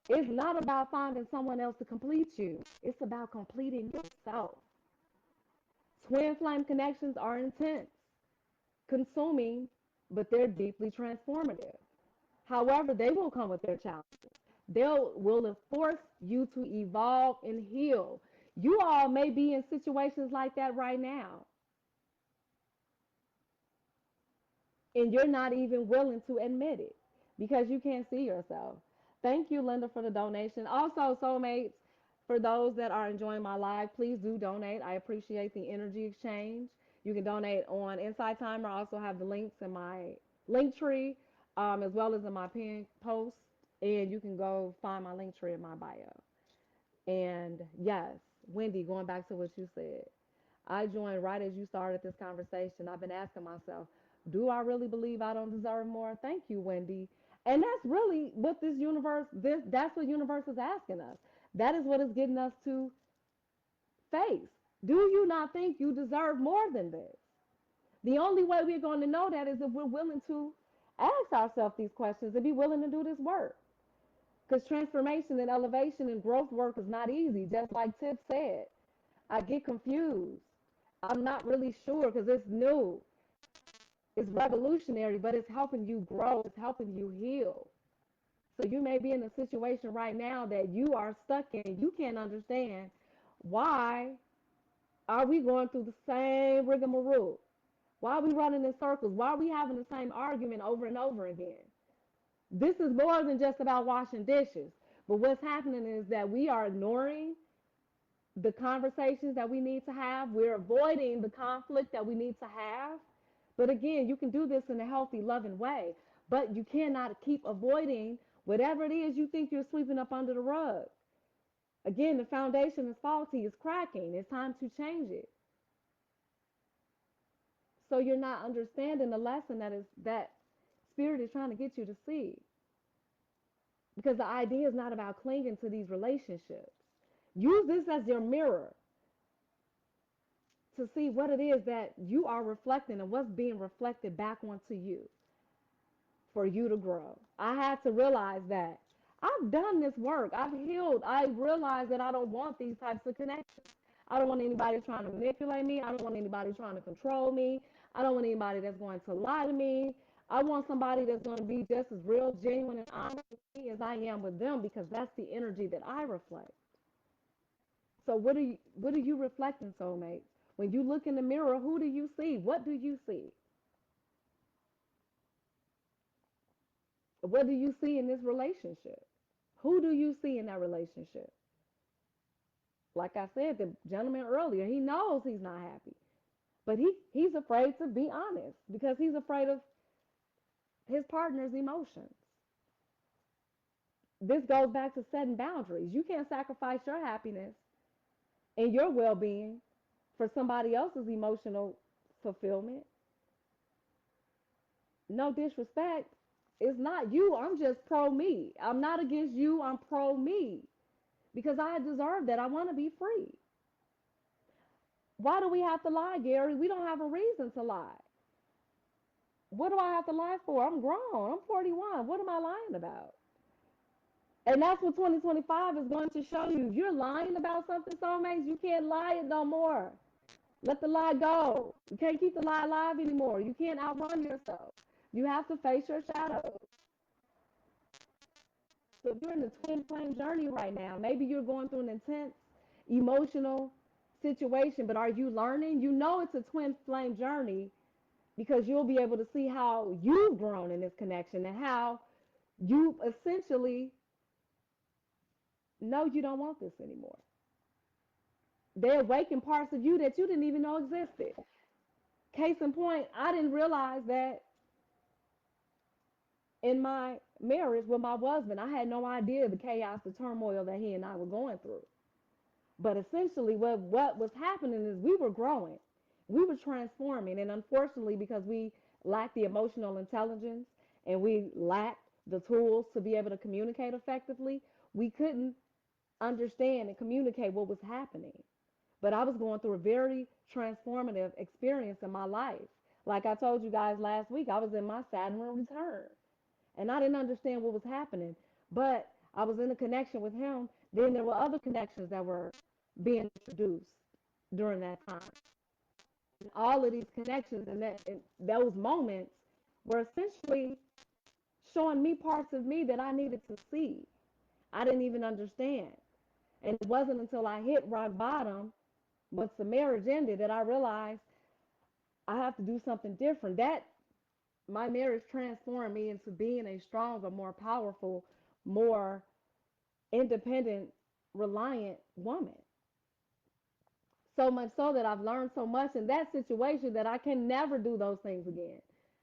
is not about finding someone else to complete you. It's about completing yourself. Twin flame connections are intense, consuming, but they're deeply transformative. However, they will come with their challenges. They will force you to evolve and heal. You all may be in situations like that right now, and you're not even willing to admit it because you can't see yourself. Thank you, Linda, for the donation. Also, soulmates, for those that are enjoying my live, please do donate. I appreciate the energy exchange. You can donate on Inside Timer. I also have the links in my link tree, as well as in my pinned post. And you can go find my link tree in my bio. And yes, Wendy, going back to what you said, I joined right as you started this conversation. I've been asking myself, do I really believe I don't deserve more? Thank you, Wendy. And that's really what this universe, that's what universe is asking us. That is what is getting us to face. Do you not think you deserve more than this? The only way we're going to know that is if we're willing to ask ourselves these questions and be willing to do this work. Because transformation and elevation and growth work is not easy, just like Tip said. I get confused. I'm not really sure because it's new. It's revolutionary, but it's helping you grow. It's helping you heal. So you may be in a situation right now that you are stuck in. You can't understand why are we going through the same rigmarole? Why are we running in circles? Why are we having the same argument over and over again? This is more than just about washing dishes. But what's happening is that we are ignoring the conversations that we need to have. We're avoiding the conflict that we need to have. But again, you can do this in a healthy, loving way. But you cannot keep avoiding whatever it is you think you're sweeping up under the rug. Again, the foundation is faulty, it's cracking. It's time to change it. So you're not understanding the lesson that spirit is trying to get you to see. Because the idea is not about clinging to these relationships. Use this as your mirror to see what it is that you are reflecting and what's being reflected back onto you for you to grow. I had to realize that I've done this work. I've healed. I realized that I don't want these types of connections. I don't want anybody trying to manipulate me. I don't want anybody trying to control me. I don't want anybody that's going to lie to me. I want somebody that's going to be just as real, genuine, and honest with me as I am with them because that's the energy that I reflect. So what are you reflecting, soulmates? When you look in the mirror, who do you see? What do you see? What do you see in this relationship? Who do you see in that relationship? Like I said, the gentleman earlier, he knows he's not happy, but he's afraid to be honest because he's afraid of his partner's emotions. This goes back to setting boundaries. You can't sacrifice your happiness and your well-being for somebody else's emotional fulfillment. No disrespect. It's not you. I'm just pro me. I'm not against you. I'm pro me because I deserve that. I want to be free. Why do we have to lie, Gary? We don't have a reason to lie. What do I have to lie for? I'm grown. I'm 41. What am I lying about? And that's what 2025 is going to show you. If you're lying about something, soulmates, you can't lie it no more. Let the lie go. You can't keep the lie alive anymore. You can't outrun yourself. You have to face your shadows. So if you're in the twin flame journey right now, maybe you're going through an intense emotional situation, but are you learning? You know it's a twin flame journey because you'll be able to see how you've grown in this connection and how you essentially know you don't want this anymore. They awaken parts of you that you didn't even know existed. Case in point, I didn't realize that in my marriage with my husband, I had no idea the chaos, the turmoil that he and I were going through. But essentially, what was happening is we were growing, we were transforming, and unfortunately, because we lacked the emotional intelligence and we lacked the tools to be able to communicate effectively, we couldn't understand and communicate what was happening. But I was going through a very transformative experience in my life. Like I told you guys last week, I was in my Saturn return and I didn't understand what was happening. But I was in a connection with him. Then there were other connections that were being introduced during that time. And all of these connections and those moments were essentially showing me parts of me that I needed to see. I didn't even understand. And it wasn't until I hit rock bottom once the marriage ended that I realized I have to do something different. That my marriage transformed me into being a stronger, more powerful, more independent, reliant woman. So much so that I've learned so much in that situation that I can never do those things again.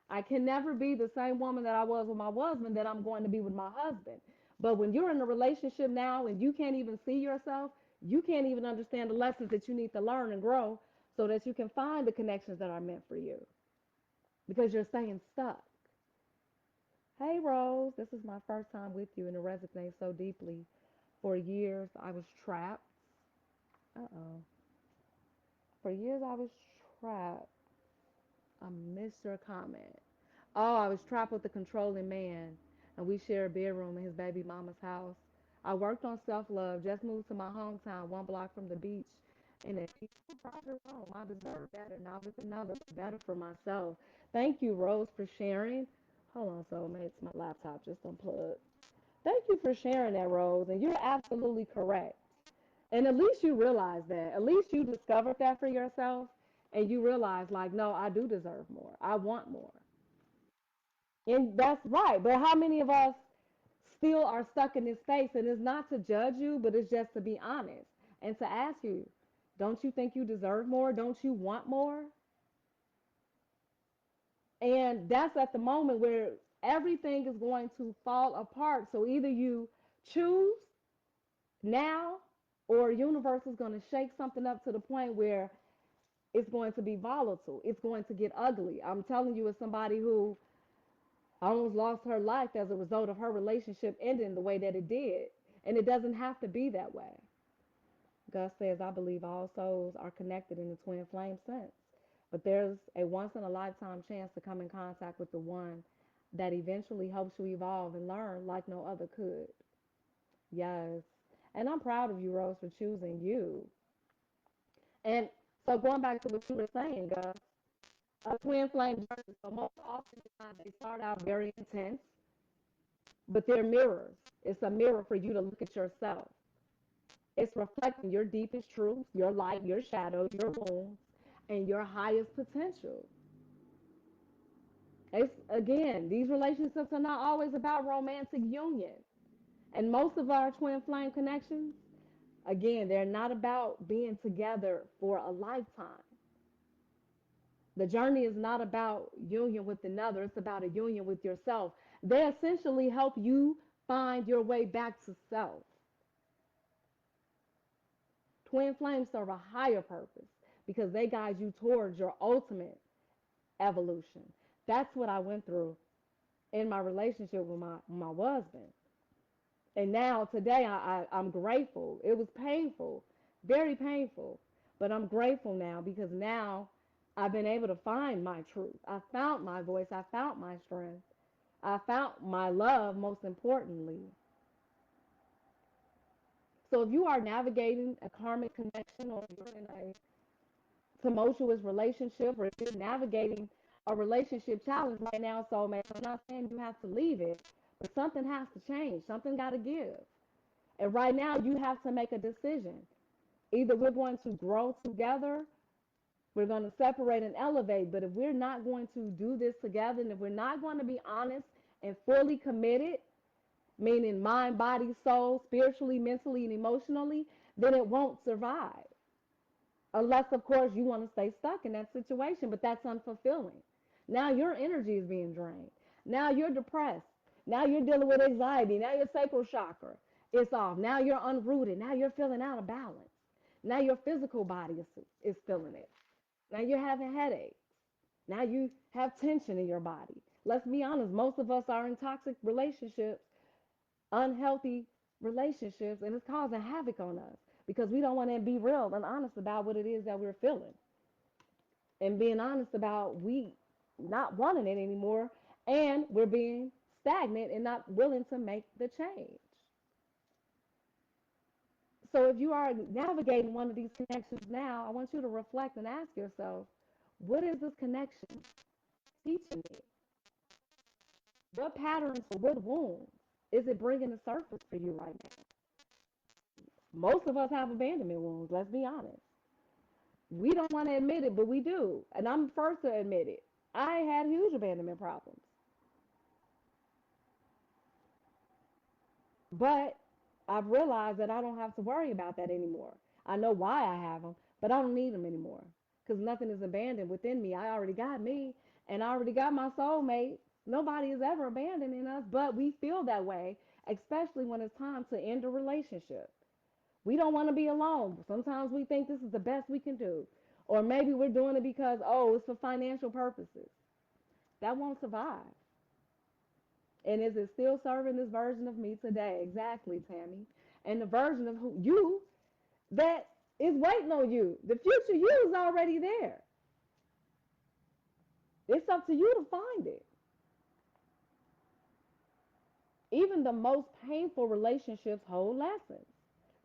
I can never be the same woman that I was with my husband that I'm going to be with my husband. But when you're in a relationship now and you can't even see yourself, you can't even understand the lessons that you need to learn and grow so that you can find the connections that are meant for you because you're staying stuck. Hey, Rose, this is my first time with you and it resonates so deeply. For years, I was trapped. Uh-oh. For years, I was trapped. I missed your comment. Oh, I was trapped with a controlling man, and we shared a bedroom in his baby mama's house. I worked on self-love, just moved to my hometown, 1 block from the beach, in a peaceful private home. I deserve better, not with another, but better for myself. Thank you, Rose, for sharing. Hold on, soulmates, my laptop just unplugged. Thank you for sharing that, Rose, and you're absolutely correct. And at least you realize that. At least you discovered that for yourself and you realize, like, no, I do deserve more. I want more. And that's right. But how many of us still are stuck in this space? And it's not to judge you, but it's just to be honest and to ask you, don't you think you deserve more? Don't you want more? And that's at the moment where everything is going to fall apart. So either you choose now or universe is going to shake something up to the point where it's going to be volatile. It's going to get ugly. I'm telling you, as somebody who almost lost her life as a result of her relationship ending the way that it did. And it doesn't have to be that way. Gus says, I believe all souls are connected in the twin flame sense. But there's a once in a lifetime chance to come in contact with the one that eventually helps you evolve and learn like no other could. Yes. And I'm proud of you, Rose, for choosing you. And so going back to what you were saying, Gus, a twin flame journey. So most often they start out very intense, but they're mirrors. It's a mirror for you to look at yourself. It's reflecting your deepest truths, your light, your shadow, your wounds, and your highest potential. It's again, these relationships are not always about romantic union. And most of our twin flame connections, again, they're not about being together for a lifetime. The journey is not about union with another, it's about a union with yourself. They essentially help you find your way back to self. Twin flames serve a higher purpose because they guide you towards your ultimate evolution. That's what I went through in my relationship with my husband. And now today I'm grateful. It was painful, very painful, but I'm grateful now because now I've been able to find my truth. I found my voice. I found my strength. I found my love, most importantly. So if you are navigating a karmic connection or you're in a tumultuous relationship or if you're navigating a relationship challenge right now, soulmate, I'm not saying you have to leave it, but something has to change. Something got to give. And right now, you have to make a decision. Either we're going to grow together, we're going to separate and elevate. But if we're not going to do this together, and if we're not going to be honest and fully committed, meaning mind, body, soul, spiritually, mentally, and emotionally, then it won't survive. Unless, of course, you want to stay stuck in that situation, but that's unfulfilling. Now your energy is being drained. Now you're depressed. Now you're dealing with anxiety. Now your sacral chakra is off. Now you're unrooted. Now you're feeling out of balance. Now your physical body is feeling it. Now you're having headaches. Now you have tension in your body. Let's be honest, most of us are in toxic relationships, unhealthy relationships, and it's causing havoc on us because we don't want to be real and honest about what it is that we're feeling and being honest about we not wanting it anymore and we're being stagnant and not willing to make the change. So if you are navigating one of these connections now, I want you to reflect and ask yourself, what is this connection teaching me? What patterns or what wounds is it bringing to surface for you right now? Most of us have abandonment wounds, let's be honest. We don't want to admit it, but we do. And I'm first to admit it. I had huge abandonment problems. But I've realized that I don't have to worry about that anymore. I know why I have them, but I don't need them anymore because nothing is abandoned within me. I already got me and I already got my soulmate. Nobody is ever abandoning us, but we feel that way, especially when it's time to end a relationship. We don't want to be alone. Sometimes we think this is the best we can do. Or maybe we're doing it because, oh, it's for financial purposes. That won't survive. And is it still serving this version of me today? Exactly, Tammy. And the version of who you that is waiting on you. The future you is already there. It's up to you to find it. Even the most painful relationships hold lessons.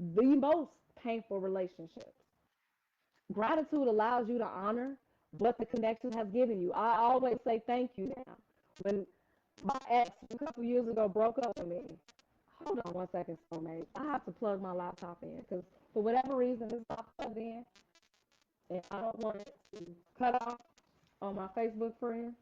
The most painful relationships. Gratitude allows you to honor what the connection has given you. I always say thank you now. When my ex a couple years ago broke up with me, hold on one second, soulmate. I have to plug my laptop in because for whatever reason it's not plugged in, and I don't want it to cut off on my Facebook friends.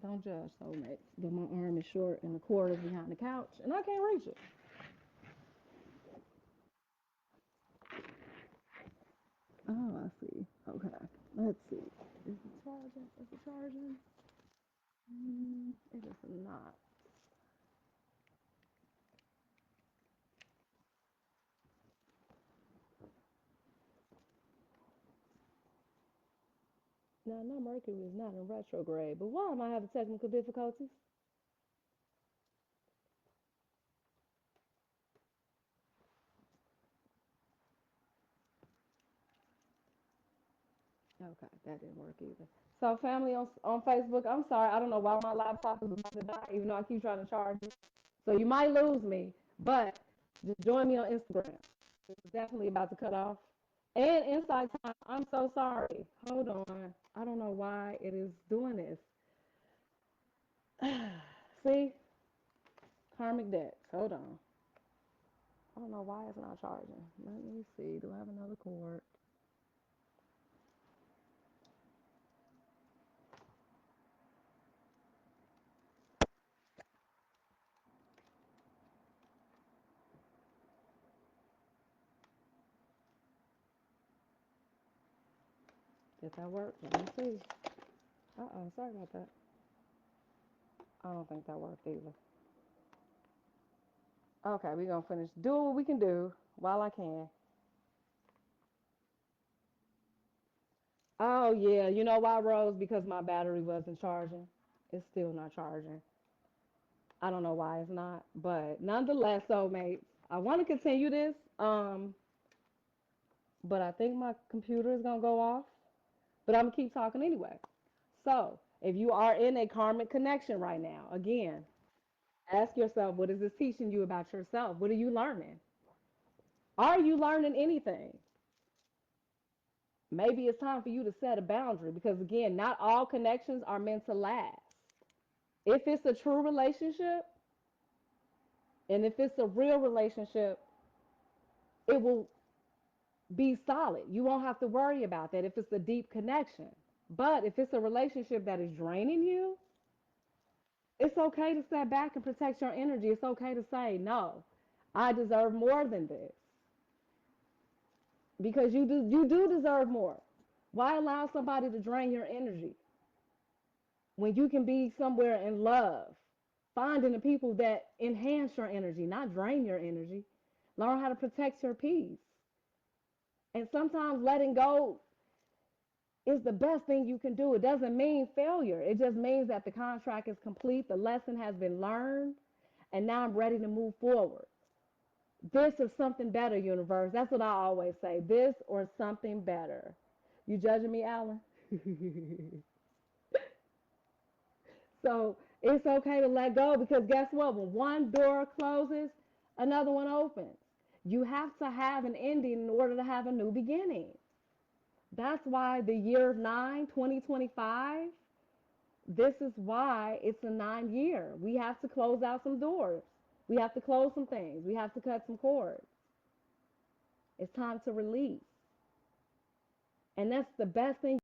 Don't judge, soulmate. But my arm is short and the cord is behind the couch, and I can't reach it. Oh, I see. Okay, let's see. Is it charging? Is it charging? It is not. Now, I know Mercury is not in retrograde, but why am I having technical difficulties? Okay, that didn't work either. So, family on Facebook, I'm sorry. I don't know why my laptop is about to die, even though I keep trying to charge it. So you might lose me, but just join me on Instagram. It's definitely about to cut off. And Insight Time, I'm so sorry. Hold on. I don't know why it is doing this. See? Karmic decks. Hold on. I don't know why it's not charging. Let me see. Do I have another cord? Did that work? Let me see. Uh-oh. Sorry about that. I don't think that worked either. Okay, we're going to finish. Do what we can do while I can. Oh, yeah. You know why, Rose? Because my battery wasn't charging. It's still not charging. I don't know why it's not. But nonetheless, soulmates, I want to continue this. But I think my computer is going to go off. But I'm going to keep talking anyway. So, if you are in a karmic connection right now, again, ask yourself, what is this teaching you about yourself? What are you learning? Are you learning anything? Maybe it's time for you to set a boundary because, again, not all connections are meant to last. If it's a true relationship and if it's a real relationship, it will be solid. You won't have to worry about that if it's a deep connection. But if it's a relationship that is draining you, it's okay to step back and protect your energy. It's okay to say, no, I deserve more than this because you do deserve more. Why allow somebody to drain your energy when you can be somewhere in love, finding the people that enhance your energy, not drain your energy. Learn how to protect your peace. And sometimes letting go is the best thing you can do. It doesn't mean failure. It just means that the contract is complete, the lesson has been learned, and now I'm ready to move forward. This or something better, universe. That's what I always say. This or something better. You judging me, Alan? So it's okay to let go because guess what? When one door closes, another one opens. You have to have an ending in order to have a new beginning. That's why the year 9, 2025, this is why it's a 9 year. We have to close out some doors. We have to close some things. We have to cut some cords. It's time to release. And that's the best thing